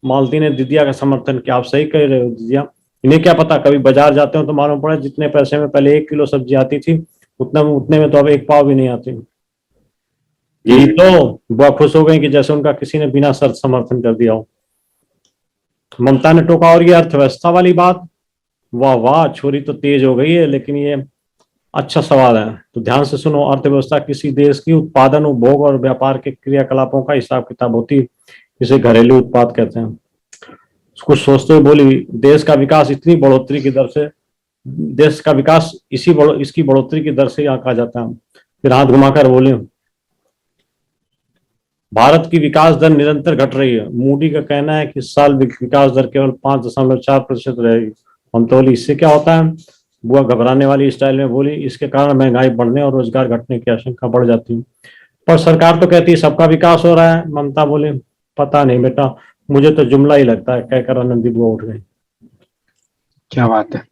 A: मालती ने दिदिया का समर्थन किया, आप सही कह रहे हो दिदिया, इन्हें क्या पता, कभी बाजार जाते हो तो मालूम पड़ा जितने पैसे में पहले 1 किलो सब्जी आती थी, उतने में तो अब 1 पाव भी नहीं आती। यही तो बुआ खुश हो गई कि जैसे उनका किसी ने बिना शर्त समर्थन कर दिया हो। ममता ने टोका, और ये अर्थव्यवस्था वाली बात, वाह वाह, छोरी तो तेज हो गई है, लेकिन ये अच्छा सवाल है, तो ध्यान से सुनो। अर्थव्यवस्था किसी देश की उत्पादन, उपभोग और व्यापार के क्रियाकलापों का हिसाब किताब होती है, इसे घरेलू उत्पाद कहते हैं। कुछ सोचते हुए बोली, देश का विकास इतनी बढ़ोतरी की दर से, देश का विकास इसकी बढ़ोतरी की दर से आंका जाता है। फिर हाथ घुमाकर बोली, भारत की विकास दर निरंतर घट रही है। मूडी का कहना है कि इस साल विकास दर केवल 5.4% रहेगी। हम तो बोली, इससे क्या होता है? बुआ घबराने वाली स्टाइल में बोली, इसके कारण महंगाई बढ़ने और रोजगार घटने की आशंका बढ़ जाती है। पर सरकार तो कहती है सबका विकास हो रहा है। ममता बोले, पता नहीं बेटा, मुझे तो जुमला ही लगता है, कहकर आनंदी बुआ उठ गई।
B: क्या बात है।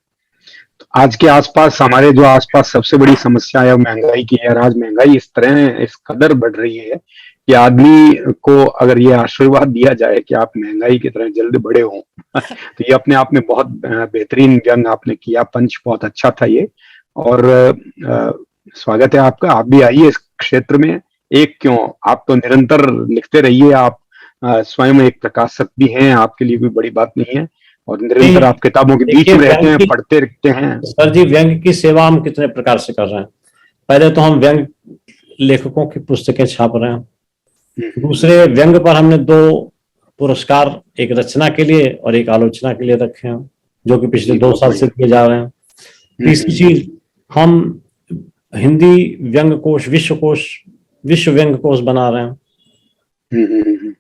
B: तो आज के आसपास, हमारे जो आसपास सबसे बड़ी समस्या है महंगाई की है। आज महंगाई इस तरह, इस कदर बढ़ रही है कि आदमी को अगर ये आशीर्वाद दिया जाए कि आप महंगाई की तरह जल्द बड़े हों, तो ये अपने आप में बहुत बेहतरीन व्यंग आपने किया। पंच बहुत अच्छा था ये, और स्वागत है आपका। आप भी आइए इस क्षेत्र में। एक क्यों, आप तो निरंतर लिखते रहिए। आप स्वयं एक प्रकाशक भी हैं, आपके लिए भी बड़ी बात नहीं है। और निरंतर आप किताबों के बीच में रहते हैं, पढ़ते रहते हैं।
A: सर जी, व्यंग की सेवा हम कितने प्रकार से कर रहे हैं। पहले तो हम व्यंग लेखकों की पुस्तकें छाप रहे हैं। दूसरे व्यंग पर हमने 2 पुरस्कार, एक रचना के लिए और एक आलोचना के लिए रखे हैं, जो कि पिछले 2 साल से दिए जा रहे हैं। तीसरी चीज, हम हिंदी व्यंग कोश, विश्व व्यंग कोश बना रहे हैं।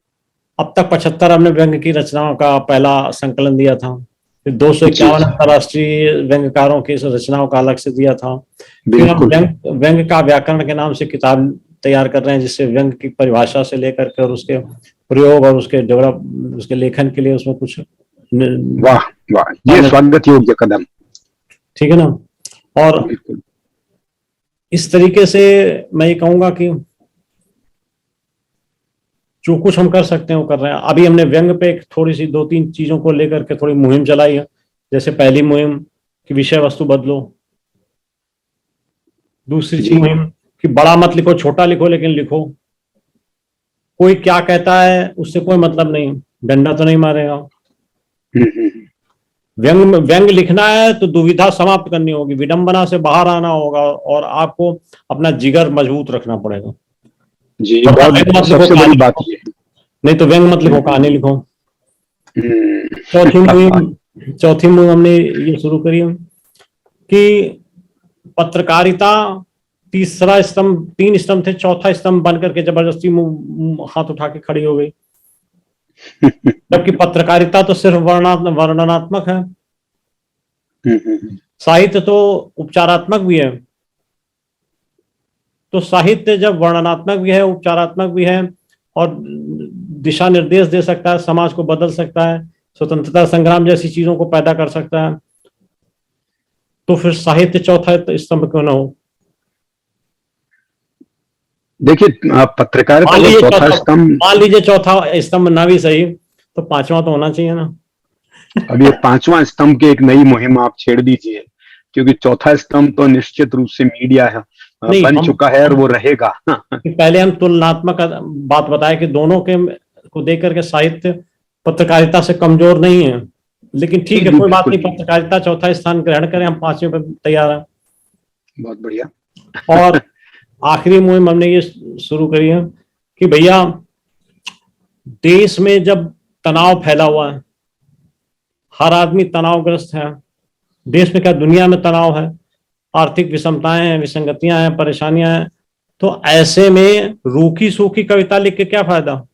A: अब तक 75 हमने व्यंग की रचनाओं का पहला संकलन दिया था, फिर 251 अंतर्राष्ट्रीय व्यंग्यकारों की रचनाओं का अलग से दिया था। फिर हम व्यंग का व्याकरण के नाम से किताब तैयार कर रहे हैं, जिससे व्यंग की परिभाषा से लेकर के और उसके प्रयोग और उसके डेवलप, उसके लेखन के लिए उसमें कुछ।
B: वाह वाह, ये स्वागत योग्य कदम,
A: ठीक है ना। और इस तरीके से मैं ये कहूंगा कि जो कुछ हम कर सकते हैं वो कर रहे हैं। अभी हमने व्यंग पे थोड़ी सी 2-3 चीजों को लेकर के थोड़ी मुहिम चलाई है। जैसे पहली मुहिम कि विषय वस्तु बदलो, दूसरी मुहिम कि बड़ा मत लिखो, छोटा लिखो, लेकिन लिखो। कोई क्या कहता है उससे कोई मतलब नहीं, डंडा तो नहीं मारेगा। व्यंग लिखना है तो दुविधा समाप्त करनी होगी, विडंबना से बाहर आना होगा और आपको अपना जिगर मजबूत रखना पड़ेगा।
B: जी, सबसे बड़ी बात ये है।
A: नहीं तो व्यंग मत लिखो, कहानी लिखो। चौथी मुहिम हमने ये शुरू करी कि पत्रकारिता तीसरा स्तंभ, 3 स्तंभ थे, चौथा स्तंभ बनकर के जबरदस्ती हाथ उठा के खड़ी हो गई। जबकि पत्रकारिता तो सिर्फ वर्णनात्मक है, साहित्य तो उपचारात्मक भी है। तो साहित्य जब वर्णनात्मक भी है, उपचारात्मक भी है और दिशा निर्देश दे सकता है, समाज को बदल सकता है, स्वतंत्रता संग्राम जैसी चीजों को पैदा कर सकता है, तो फिर साहित्य चौथा स्तंभ क्यों ना हो।
B: देखिए, पत्रकारिता चौथा स्तंभ,
A: मान लीजिए चौथा स्तंभ ना भी सही तो 5वां तो होना चाहिए ना।
B: अब ये 5वां स्तंभ की एक नई मुहिम आप छेड़ दीजिए, क्योंकि चौथा स्तंभ तो निश्चित रूप से मीडिया है, बन चुका है और वो रहेगा।
A: पहले हम तुलनात्मक बात बताए कि दोनों के को देकर के साहित्य पत्रकारिता से कमजोर नहीं है, लेकिन ठीक है, कोई बात नहीं, पत्रकारिता चौथा स्थान ग्रहण करें, हम 5वें पर तैयार हैं।
B: बहुत बढ़िया।
A: और आखिरी मुहिम हमने ये शुरू करी है कि भैया, देश में जब तनाव फैला हुआ है, हर आदमी तनावग्रस्त है, देश में क्या दुनिया में तनाव है, आर्थिक विषमताएं हैं, विसंगतियां हैं, परेशानियां हैं, तो ऐसे में रूखी सूखी कविता लिख के क्या फायदा।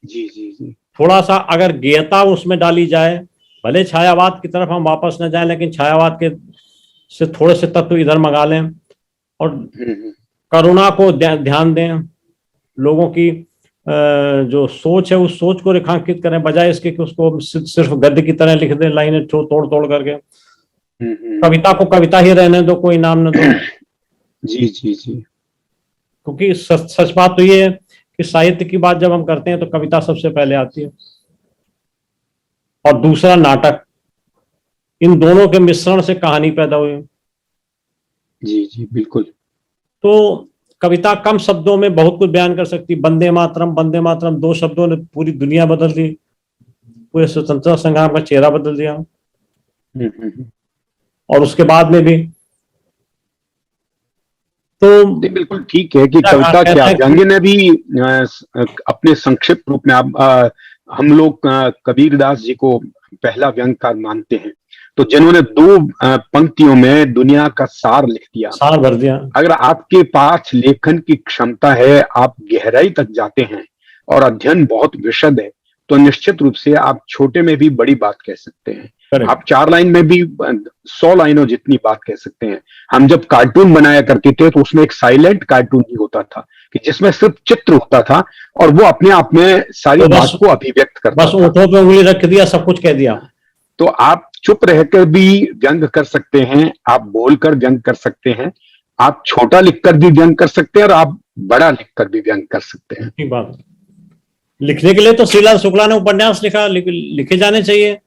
B: जी जी जी,
A: थोड़ा सा अगर गेयता उसमें डाली जाए, भले छायावाद की तरफ हम वापस न जाएं, लेकिन छायावाद के से थोड़े से तत्व इधर मंगा लें और करुणा को ध्यान दें, लोगों की जो सोच है उस सोच को रेखांकित करें, बजाय इसके कि उसको सिर्फ गद्य की तरह लिख दें, लाइनें तोड़ तोड़ करके। कविता को कविता ही रहने दो, कोई नाम न दो।
B: जी जी जी,
A: क्योंकि सच बात तो ये है कि साहित्य की बात जब हम करते हैं तो कविता सबसे पहले आती है, और दूसरा नाटक। इन दोनों के मिश्रण से कहानी पैदा हुई।
B: जी जी बिल्कुल।
A: तो कविता कम शब्दों में बहुत कुछ बयान कर सकती। वंदे मातरम 2 शब्दों ने पूरी दुनिया बदल दी, पूरे स्वतंत्रता संग्राम का चेहरा बदल दिया। और उसके बाद में भी तो
B: बिल्कुल ठीक है कि कविता क्या, व्यंग्य ने भी अपने संक्षिप्त रूप में, आप हम लोग कबीरदास जी को पहला व्यंग्यकार मानते हैं, तो जिन्होंने 2 पंक्तियों में दुनिया का सार लिख दिया,
A: सार भर दिया।
B: अगर आपके पास लेखन की क्षमता है, आप गहराई तक जाते हैं और अध्ययन बहुत विशद है, तो निश्चित रूप से आप छोटे में भी बड़ी बात कह सकते हैं। आप 4 लाइन में भी 100 लाइनों जितनी बात कह सकते हैं। हम जब कार्टून बनाया करते थे तो उसमें एक साइलेंट कार्टून भी होता था कि जिसमें सिर्फ चित्र होता था और वो अपने आप में सारी बात को अभिव्यक्त करता था।
A: बस ओठों पे उंगली रख दिया, सब कुछ कह दिया।
B: तो आप चुप रहकर भी व्यंग कर सकते हैं, आप बोलकर व्यंग कर सकते हैं, आप छोटा लिखकर भी व्यंग कर सकते हैं और आप बड़ा लिखकर भी व्यंग कर सकते हैं।
A: ठीक बात। लिखने के लिए तो श्रीलाल शुक्ला ने उपन्यास लिखा, लिखे जाने चाहिए।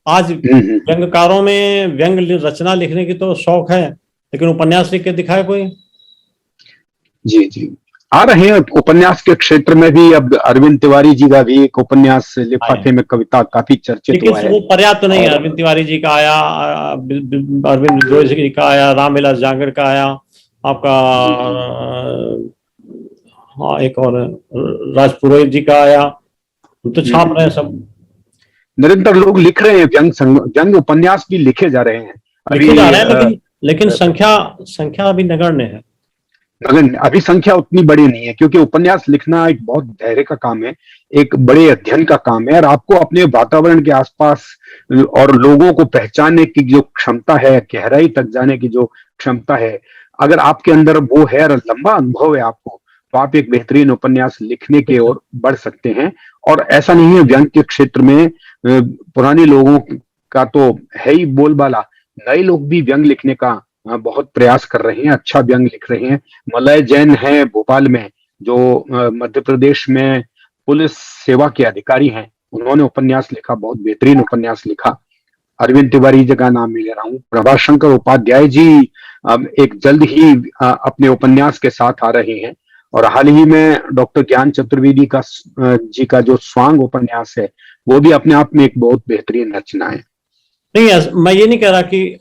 A: आज व्यंग्यकारों में व्यंग रचना लिखने की तो शौक है, लेकिन उपन्यास लिख के दिखाए कोई?
B: जी जी, आ रहे हैं उपन्यास के क्षेत्र में भी। अब अरविंद तिवारी जी का भी एक उपन्यास लिफाफे में कविता काफी चर्चित हुआ है।
A: वो पर्याप्त नहीं है। अरविंद तिवारी जी का आया, अरविंद जोशी जी का आया, रामविलास जांगड़ का आया, आपका
B: जी जी
A: हाँ एक और है, राजपुरोहित जी का आया, हम तो छाप रहे हैं सब।
B: निरंतर लोग लिख रहे हैं, व्यंग उपन्यास भी लिखे जा रहे हैं
A: लिखे
B: अभी।
A: जा रहे हैं, लेकिन संख्या संख्या अभी नगण्य है।
B: मगर अभी संख्या उतनी बड़ी नहीं है, क्योंकि उपन्यास लिखना एक बहुत धैर्य का काम है, एक बड़े अध्ययन का काम है, और आपको अपने वातावरण के आसपास और लोगों को पहचानने की जो क्षमता है, गहराई तक जाने की जो क्षमता है, अगर आपके अंदर वो है और लंबा अनुभव है आपको, तो आप एक बेहतरीन उपन्यास लिखने की ओर बढ़ सकते हैं। और ऐसा नहीं है, व्यंग के क्षेत्र में पुराने लोगों का तो है ही बोलबाला, नए लोग भी व्यंग लिखने का बहुत प्रयास कर रहे हैं, अच्छा व्यंग लिख रहे हैं। मलय जैन है भोपाल में, जो मध्य प्रदेश में पुलिस सेवा के अधिकारी हैं, उन्होंने उपन्यास लिखा, बहुत बेहतरीन उपन्यास लिखा। अरविंद तिवारी जी का नाम मैं ले रहा हूँ। प्रभाशंकर उपाध्याय जी एक जल्द ही अपने उपन्यास के साथ आ रहे हैं। और हाल ही में डॉक्टर ज्ञान चतुर्वेदी का जी का जो स्वांग उपन्यास है, वो भी अपने आप में एक बहुत बेहतरीन रचना है।
A: नहीं मैं ये नहीं कह रहा कि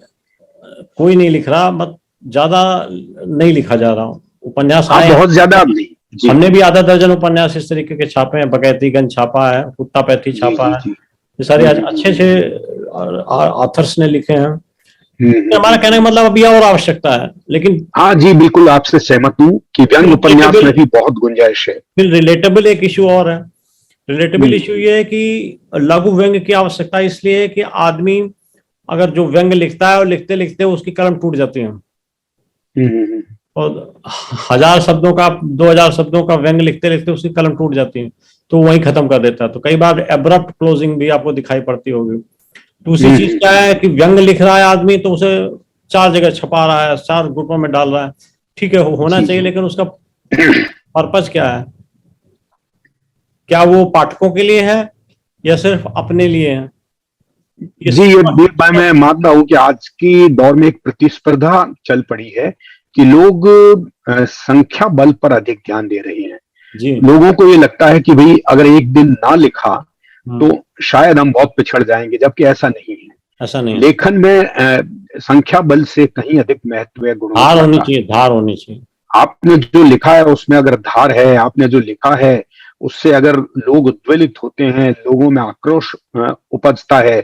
A: कोई नहीं लिख रहा, मत ज्यादा नहीं लिखा जा रहा। उपन्यास
B: हाँ,
A: आए हैं,
B: बहुत ज्यादा नहीं। जी
A: हमने भी आधा दर्जन उपन्यास इस तरीके के छापे हैं, बकैतीगंज छापा है, कुत्ता पैथी
B: जी
A: छापा
B: जी
A: है,
B: जी।
A: ये सारे अच्छे अच्छे ऑथर्स ने लिखे हैं। हमारा कहने का
B: हम्म।
A: मतलब अभी और आवश्यकता है, लेकिन
B: हाँ जी, बिल्कुल आपसे सहमत हूँ कि व्यंग उपन्यास
A: रिलेटेबल,
B: में भी बहुत गुंजाइश है।
A: फिर रिलेटेबल एक इशू और है। रिलेटेबल इशू
B: हम्म
A: ये है कि लघु व्यंग की आवश्यकता इसलिए है कि आदमी अगर जो व्यंग लिखता है और लिखते लिखते उसकी कलम टूट जाती है,
B: हम्म।
A: और 1000 शब्दों का 2000 शब्दों का व्यंग लिखते लिखते उसकी कलम टूट जाती है, तो वहीं खत्म कर देता है। तो कई बार एब्रप्ट क्लोजिंग भी आपको दिखाई पड़ती होगी। दूसरी चीज क्या है कि व्यंग लिख रहा है आदमी तो उसे 4 जगह छपा रहा है, 4 ग्रुपों में डाल रहा है, ठीक है होना
B: जी
A: चाहिए,
B: जी
A: लेकिन उसका पर्पज क्या है? क्या वो पाठकों के लिए है या सिर्फ अपने लिए है?
B: जी, ये
A: ये
B: मैं मानता हूँ कि आज की दौर में एक प्रतिस्पर्धा चल पड़ी है कि लोग संख्या बल पर अधिक ध्यान दे रहे हैं।
A: जी।
B: लोगों को ये लगता है कि भाई अगर एक दिन ना लिखा तो
A: हम्म,
B: शायद हम बहुत पिछड़ जाएंगे, जबकि ऐसा नहीं है।
A: ऐसा नहीं है।
B: लेखन में संख्या बल से कहीं अधिक महत्व है
A: धार
B: गुणवत्ता
A: होनी
B: का।
A: चाहिए, धार होनी चाहिए।
B: आपने जो लिखा है उसमें अगर धार है, आपने जो लिखा है उससे अगर लोग उद्वेलित होते हैं, लोगों में आक्रोश उपजता है,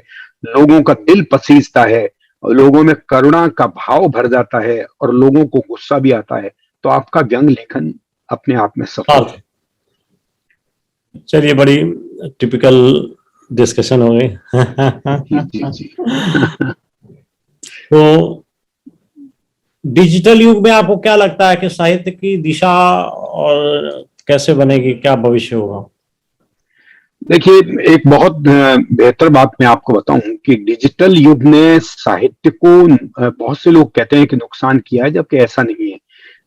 B: लोगों का दिल पसीजता है, और लोगों में करुणा का भाव भर जाता है, और लोगों को गुस्सा भी आता है, तो आपका व्यंग लेखन अपने आप में सफल
A: धार।
B: है।
A: चलिए, बड़ी टिपिकल डिस्कशन हो गई।
B: जी जी जी।
A: तो डिजिटल युग में आपको क्या लगता है कि साहित्य की दिशा और कैसे बनेगी, क्या भविष्य होगा?
B: देखिए, एक बहुत बेहतर बात मैं आपको बताऊं कि डिजिटल युग ने साहित्य को बहुत से लोग कहते हैं कि नुकसान किया है, जबकि ऐसा नहीं है।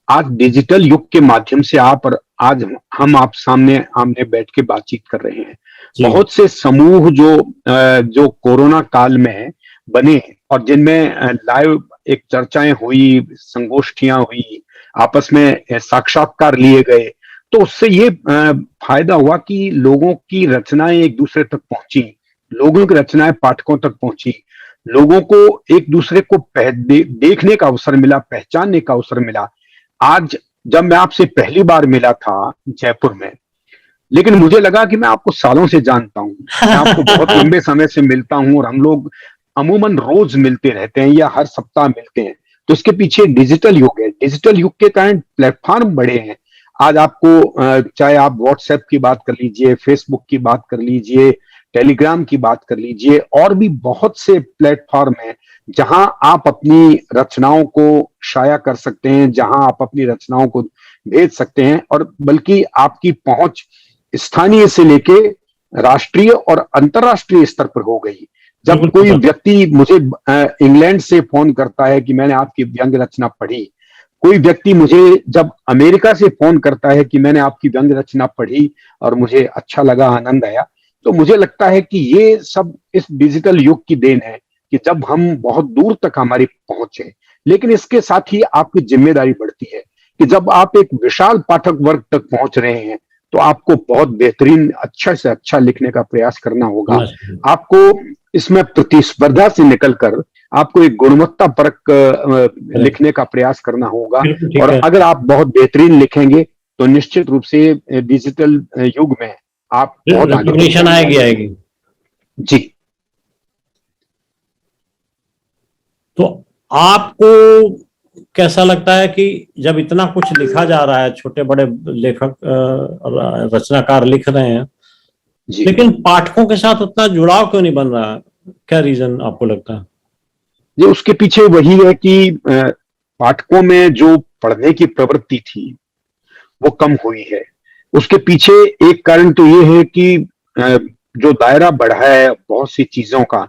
B: आज डिजिटल युग के माध्यम से आप और आज हम आप सामने आमने बैठ के बातचीत कर रहे हैं।
A: जी।
B: बहुत से समूह जो कोरोना काल में बने, और जिनमें लाइव एक चर्चाएं हुई, संगोष्ठियां हुई, आपस में साक्षात्कार लिए गए, तो उससे ये फायदा हुआ कि लोगों की रचनाएं एक दूसरे तक पहुंची, लोगों की रचनाएं पाठकों तक पहुंची, लोगों को एक दूसरे को देखने का अवसर मिला, पहचानने का अवसर मिला। आज जब मैं आपसे पहली बार मिला था जयपुर में, लेकिन मुझे लगा कि मैं आपको सालों से जानता हूं, मैं आपको बहुत लंबे समय से मिलता हूं, और हम लोग अमूमन रोज मिलते रहते हैं या हर सप्ताह मिलते हैं। तो इसके पीछे डिजिटल युग है। डिजिटल युग के कारण प्लेटफॉर्म बड़े हैं। आज आपको चाहे आप व्हाट्सएप की बात कर लीजिए, फेसबुक की बात कर लीजिए, टेलीग्राम की बात कर लीजिए, और भी बहुत से प्लेटफॉर्म हैं जहां आप अपनी रचनाओं को शाया कर सकते हैं, जहां आप अपनी रचनाओं को भेज सकते हैं, और बल्कि आपकी पहुंच स्थानीय से लेके राष्ट्रीय और अंतर्राष्ट्रीय स्तर पर हो गई। जब
A: बिल्कुल
B: कोई
A: सर।
B: व्यक्ति मुझे इंग्लैंड से फोन करता है कि मैंने आपकी व्यंग रचना पढ़ी, कोई व्यक्ति मुझे जब अमेरिका से फोन करता है कि मैंने आपकी व्यंग रचना पढ़ी और मुझे अच्छा लगा, आनंद आया, तो मुझे लगता है कि ये सब इस डिजिटल युग की देन है कि जब हम बहुत दूर तक हमारी पहुंच है। लेकिन इसके साथ ही आपकी जिम्मेदारी बढ़ती है कि जब आप एक विशाल पाठक वर्ग तक पहुंच रहे हैं, तो आपको बहुत बेहतरीन, अच्छा से अच्छा लिखने का प्रयास करना होगा।
A: होना चाहिए।
B: आपको इसमें प्रतिस्पर्धा से निकलकर आपको एक गुणवत्ता परक लिखने का प्रयास करना होगा।
A: बिल्कुल ठीक
B: और
A: है।
B: अगर आप बहुत बेहतरीन लिखेंगे तो निश्चित रूप से डिजिटल युग में आप बहुत आगे बढ़
A: रिकॉग्निशन
B: जाएंगे।
A: आएगी आएगी।
B: जी।
A: तो आपको कैसा लगता है कि जब इतना कुछ लिखा जा रहा है, छोटे बड़े लेखक रचनाकार लिख रहे हैं,
B: जी।
A: लेकिन पाठकों के साथ उतना जुड़ाव क्यों नहीं बन रहा है? क्या रीजन आपको लगता है?
B: ये उसके पीछे वही है कि पाठकों में जो पढ़ने की प्रवृत्ति थी वो कम हुई है। उसके पीछे एक कारण तो ये है कि जो दायरा बढ़ा है बहुत सी चीजों का,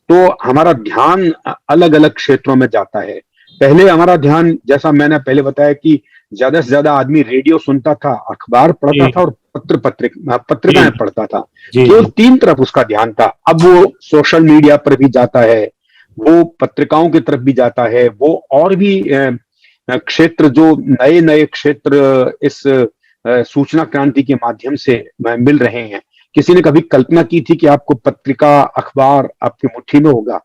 B: तो हमारा ध्यान अलग अलग क्षेत्रों में जाता है। पहले हमारा ध्यान, जैसा मैंने पहले बताया कि ज्यादा से ज्यादा आदमी रेडियो सुनता था, अखबार पढ़ता
A: जी
B: था और
A: जी
B: पत्रिकाएं पढ़ता था।
A: जी
B: केवल
A: जी।
B: तीन तरफ उसका ध्यान था। अब वो सोशल मीडिया पर भी जाता है, वो पत्रिकाओं की तरफ भी जाता है, वो और भी क्षेत्र, जो नए नए क्षेत्र इस सूचना क्रांति के माध्यम से मिल रहे हैं। किसी ने कभी कल्पना की थी कि आपको पत्रिका अखबार आपकी मुट्ठी में होगा?
A: जी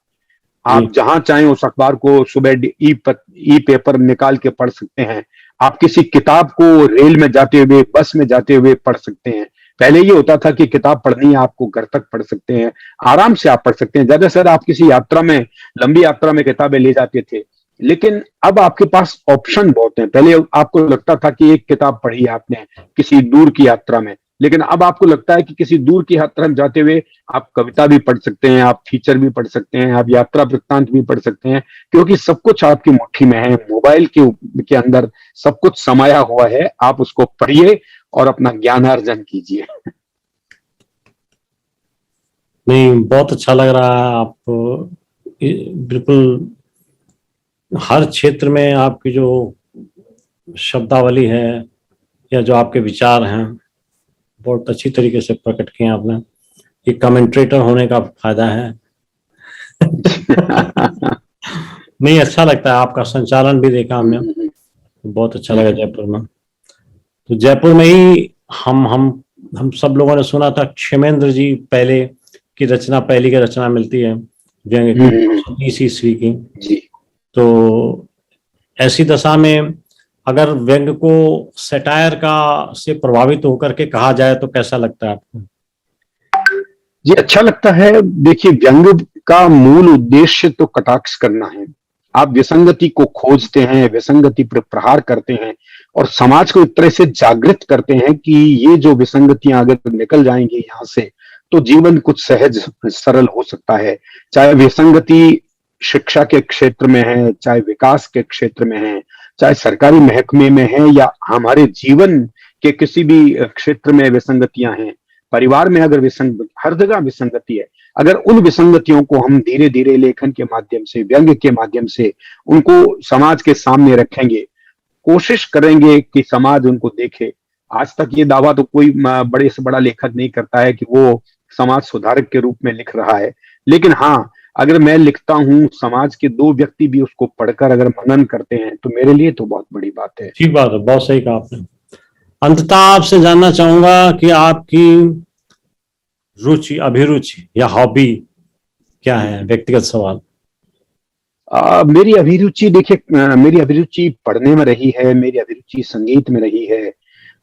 B: आप जहां चाहें उस अखबार को सुबह ई पेपर निकाल के पढ़ सकते हैं। आप किसी किताब को रेल में जाते हुए, बस में जाते हुए पढ़ सकते हैं। पहले ये होता था कि किताब पढ़नी है आपको घर तक पढ़ सकते हैं, आराम से आप पढ़ सकते हैं। ज्यादा से ज्यादा आप किसी यात्रा में, लंबी यात्रा में किताबें ले जाते थे। लेकिन अब आपके पास ऑप्शन बहुत हैं। पहले आपको लगता था कि एक किताब पढ़ी आपने किसी दूर की यात्रा में, लेकिन अब आपको लगता है कि किसी दूर की यात्रा में जाते हुए आप कविता भी पढ़ सकते हैं, आप फीचर भी पढ़ सकते हैं, आप यात्रा वृत्तांत भी पढ़ सकते हैं, क्योंकि सब कुछ आपकी मुट्ठी में है। मोबाइल के अंदर सब कुछ समाया हुआ है। आप उसको पढ़िए और अपना ज्ञानार्जन कीजिए।
A: नहीं, बहुत अच्छा लग रहा है। आप बिल्कुल हर क्षेत्र में आपकी जो शब्दावली है या जो आपके विचार हैं, बहुत अच्छी तरीके से प्रकट किए आपने। ये कमेंट्रेटर होने का फायदा है। नहीं, अच्छा लगता है। आपका संचालन भी देखा हमने, बहुत अच्छा लगा जयपुर में। तो जयपुर में ही हम सब लोगों ने सुना था क्षेमेंद्र जी पहले की रचना, पहली की रचना मिलती है व्यंग्य की 1920 ईस्वी की।
B: जी।
A: तो ऐसी दशा में अगर व्यंग्य को सटायर का से प्रभावित होकर के कहा जाए तो कैसा लगता है आपको?
B: जी, अच्छा लगता है। देखिए, व्यंग्य का मूल उद्देश्य तो कटाक्ष करना है। आप विसंगति को खोजते हैं, विसंगति पर प्रहार करते हैं और समाज को एक तरह से जागृत करते हैं कि ये जो विसंगतियां अगर निकल जाएंगी यहाँ से, तो जीवन कुछ सहज सरल हो सकता है। चाहे विसंगति शिक्षा के क्षेत्र में है, चाहे विकास के क्षेत्र में है, चाहे सरकारी महकमे में है, या हमारे जीवन के किसी भी क्षेत्र में विसंगतियां हैं। परिवार में अगर हर जगह विसंगति है। अगर उन विसंगतियों को हम धीरे धीरे लेखन के माध्यम से, व्यंग्य के माध्यम से उनको समाज के सामने रखेंगे, कोशिश करेंगे कि समाज उनको देखे। आज तक ये दावा तो कोई बड़े से बड़ा लेखक नहीं करता है कि वो समाज सुधारक के रूप में लिख रहा है। लेकिन हाँ, अगर मैं लिखता हूँ, समाज के दो व्यक्ति भी उसको पढ़कर अगर मनन करते हैं, तो मेरे लिए तो बहुत बड़ी बात है।
A: ठीक बात है, बहुत सही कहा आपने। अंततः आपसे जानना चाहूंगा कि आपकी रुचि, अभिरुचि या हॉबी क्या है? व्यक्तिगत सवाल।
B: मेरी अभिरुचि, देखिए, मेरी अभिरुचि पढ़ने में रही है, मेरी अभिरुचि संगीत में रही है।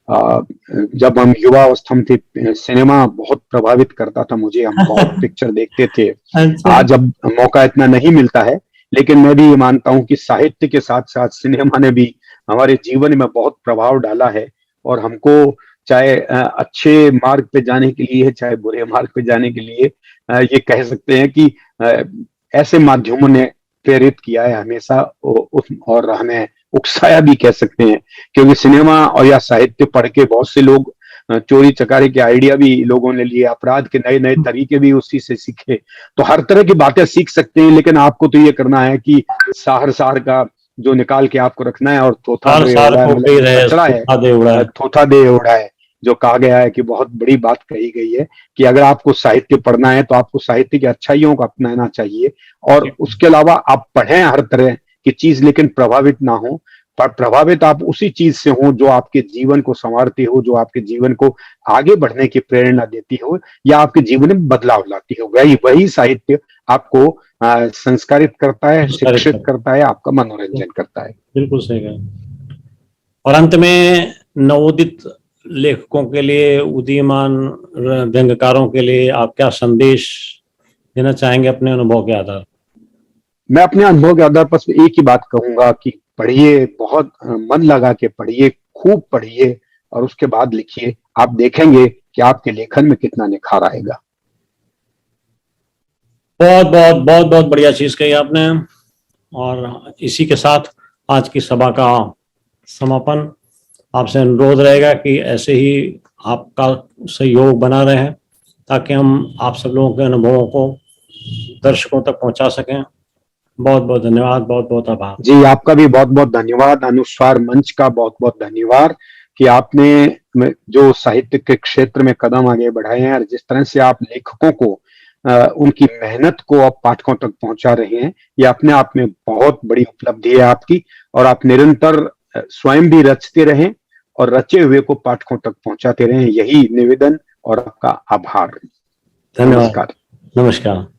B: जब हम युवा अवस्था में थे, सिनेमा बहुत प्रभावित करता था मुझे। हम बहुत पिक्चर देखते थे।
A: अच्छा।
B: आज अब मौका इतना नहीं मिलता है, लेकिन मैं भी ये मानता हूँ कि साहित्य के साथ साथ सिनेमा ने भी हमारे जीवन में बहुत प्रभाव डाला है। और हमको चाहे अच्छे मार्ग पे जाने के लिए, चाहे बुरे मार्ग पे जाने के लिए, ये कह सकते हैं कि ऐसे माध्यमों ने प्रेरित किया है हमेशा, और हमें उकसाया भी कह सकते हैं। क्योंकि सिनेमा और या साहित्य पढ़ के बहुत से लोग चोरी चकारी के आइडिया भी लोगों ने लिए, अपराध के नए नए तरीके भी उसी से सीखे। तो हर तरह की बातें सीख सकते हैं, लेकिन आपको तो ये करना है कि सार सार का जो निकाल के आपको रखना है, और थोथा
A: सार
B: दे
A: सार
B: उड़ाए,
A: को
B: मतलब
A: कही
B: जो
A: रहे,
B: कचरा है
A: सूखा दे उड़ा है।
B: थोथा दे उड़ाए। जो कहा गया है कि बहुत बड़ी बात कही गई है कि अगर आपको साहित्य पढ़ना है तो आपको साहित्य की अच्छाइयों को अपनाना चाहिए, और उसके अलावा आप पढ़ें हर तरह की चीज, लेकिन प्रभावित ना हो। प्रभावित आप उसी चीज से हो जो आपके जीवन को संवारती हो, जो आपके जीवन को आगे बढ़ने की प्रेरणा देती हो या आपके जीवन में बदलाव लाती हो, वही वही साहित्य आपको संस्कारित करता है, शिक्षित करता है, आपका मनोरंजन करता है।
A: बिल्कुल सही कहा। और अंत में नवोदित लेखकों के लिए, उदीयमान व्यंग्यकारों के लिए आप क्या संदेश देना चाहेंगे अपने अनुभव के आधार?
B: मैं अपने अनुभव के आधार पर एक ही बात कहूंगा कि पढ़िए, बहुत मन लगा के पढ़िए, खूब पढ़िए और उसके बाद लिखिए। आप देखेंगे कि आपके लेखन में कितना निखार आएगा।
A: बहुत बहुत बहुत बहुत बढ़िया चीज कही आपने। और इसी के साथ आज की सभा का समापन। आपसे अनुरोध रहेगा कि ऐसे ही आपका सहयोग बना रहे ताकि हम आप सब लोगों के अनुभवों को दर्शकों तक पहुंचा सकें। बहुत बहुत धन्यवाद, बहुत बहुत आभार।
B: जी, आपका भी बहुत बहुत धन्यवाद। अनुस्वार मंच का बहुत बहुत धन्यवाद कि आपने जो साहित्य के क्षेत्र में कदम आगे बढ़ाए हैं और जिस तरह से आप लेखकों को उनकी मेहनत को आप पाठकों तक पहुंचा रहे हैं, ये अपने आप में बहुत बड़ी उपलब्धि है आपकी। और आप निरंतर स्वयं भी रचते रहें और रचे हुए को पाठकों तक पहुंचाते रहें, यही निवेदन और आपका आभार।
A: धन्यवाद।
B: नमस्कार।
A: नमस्कार।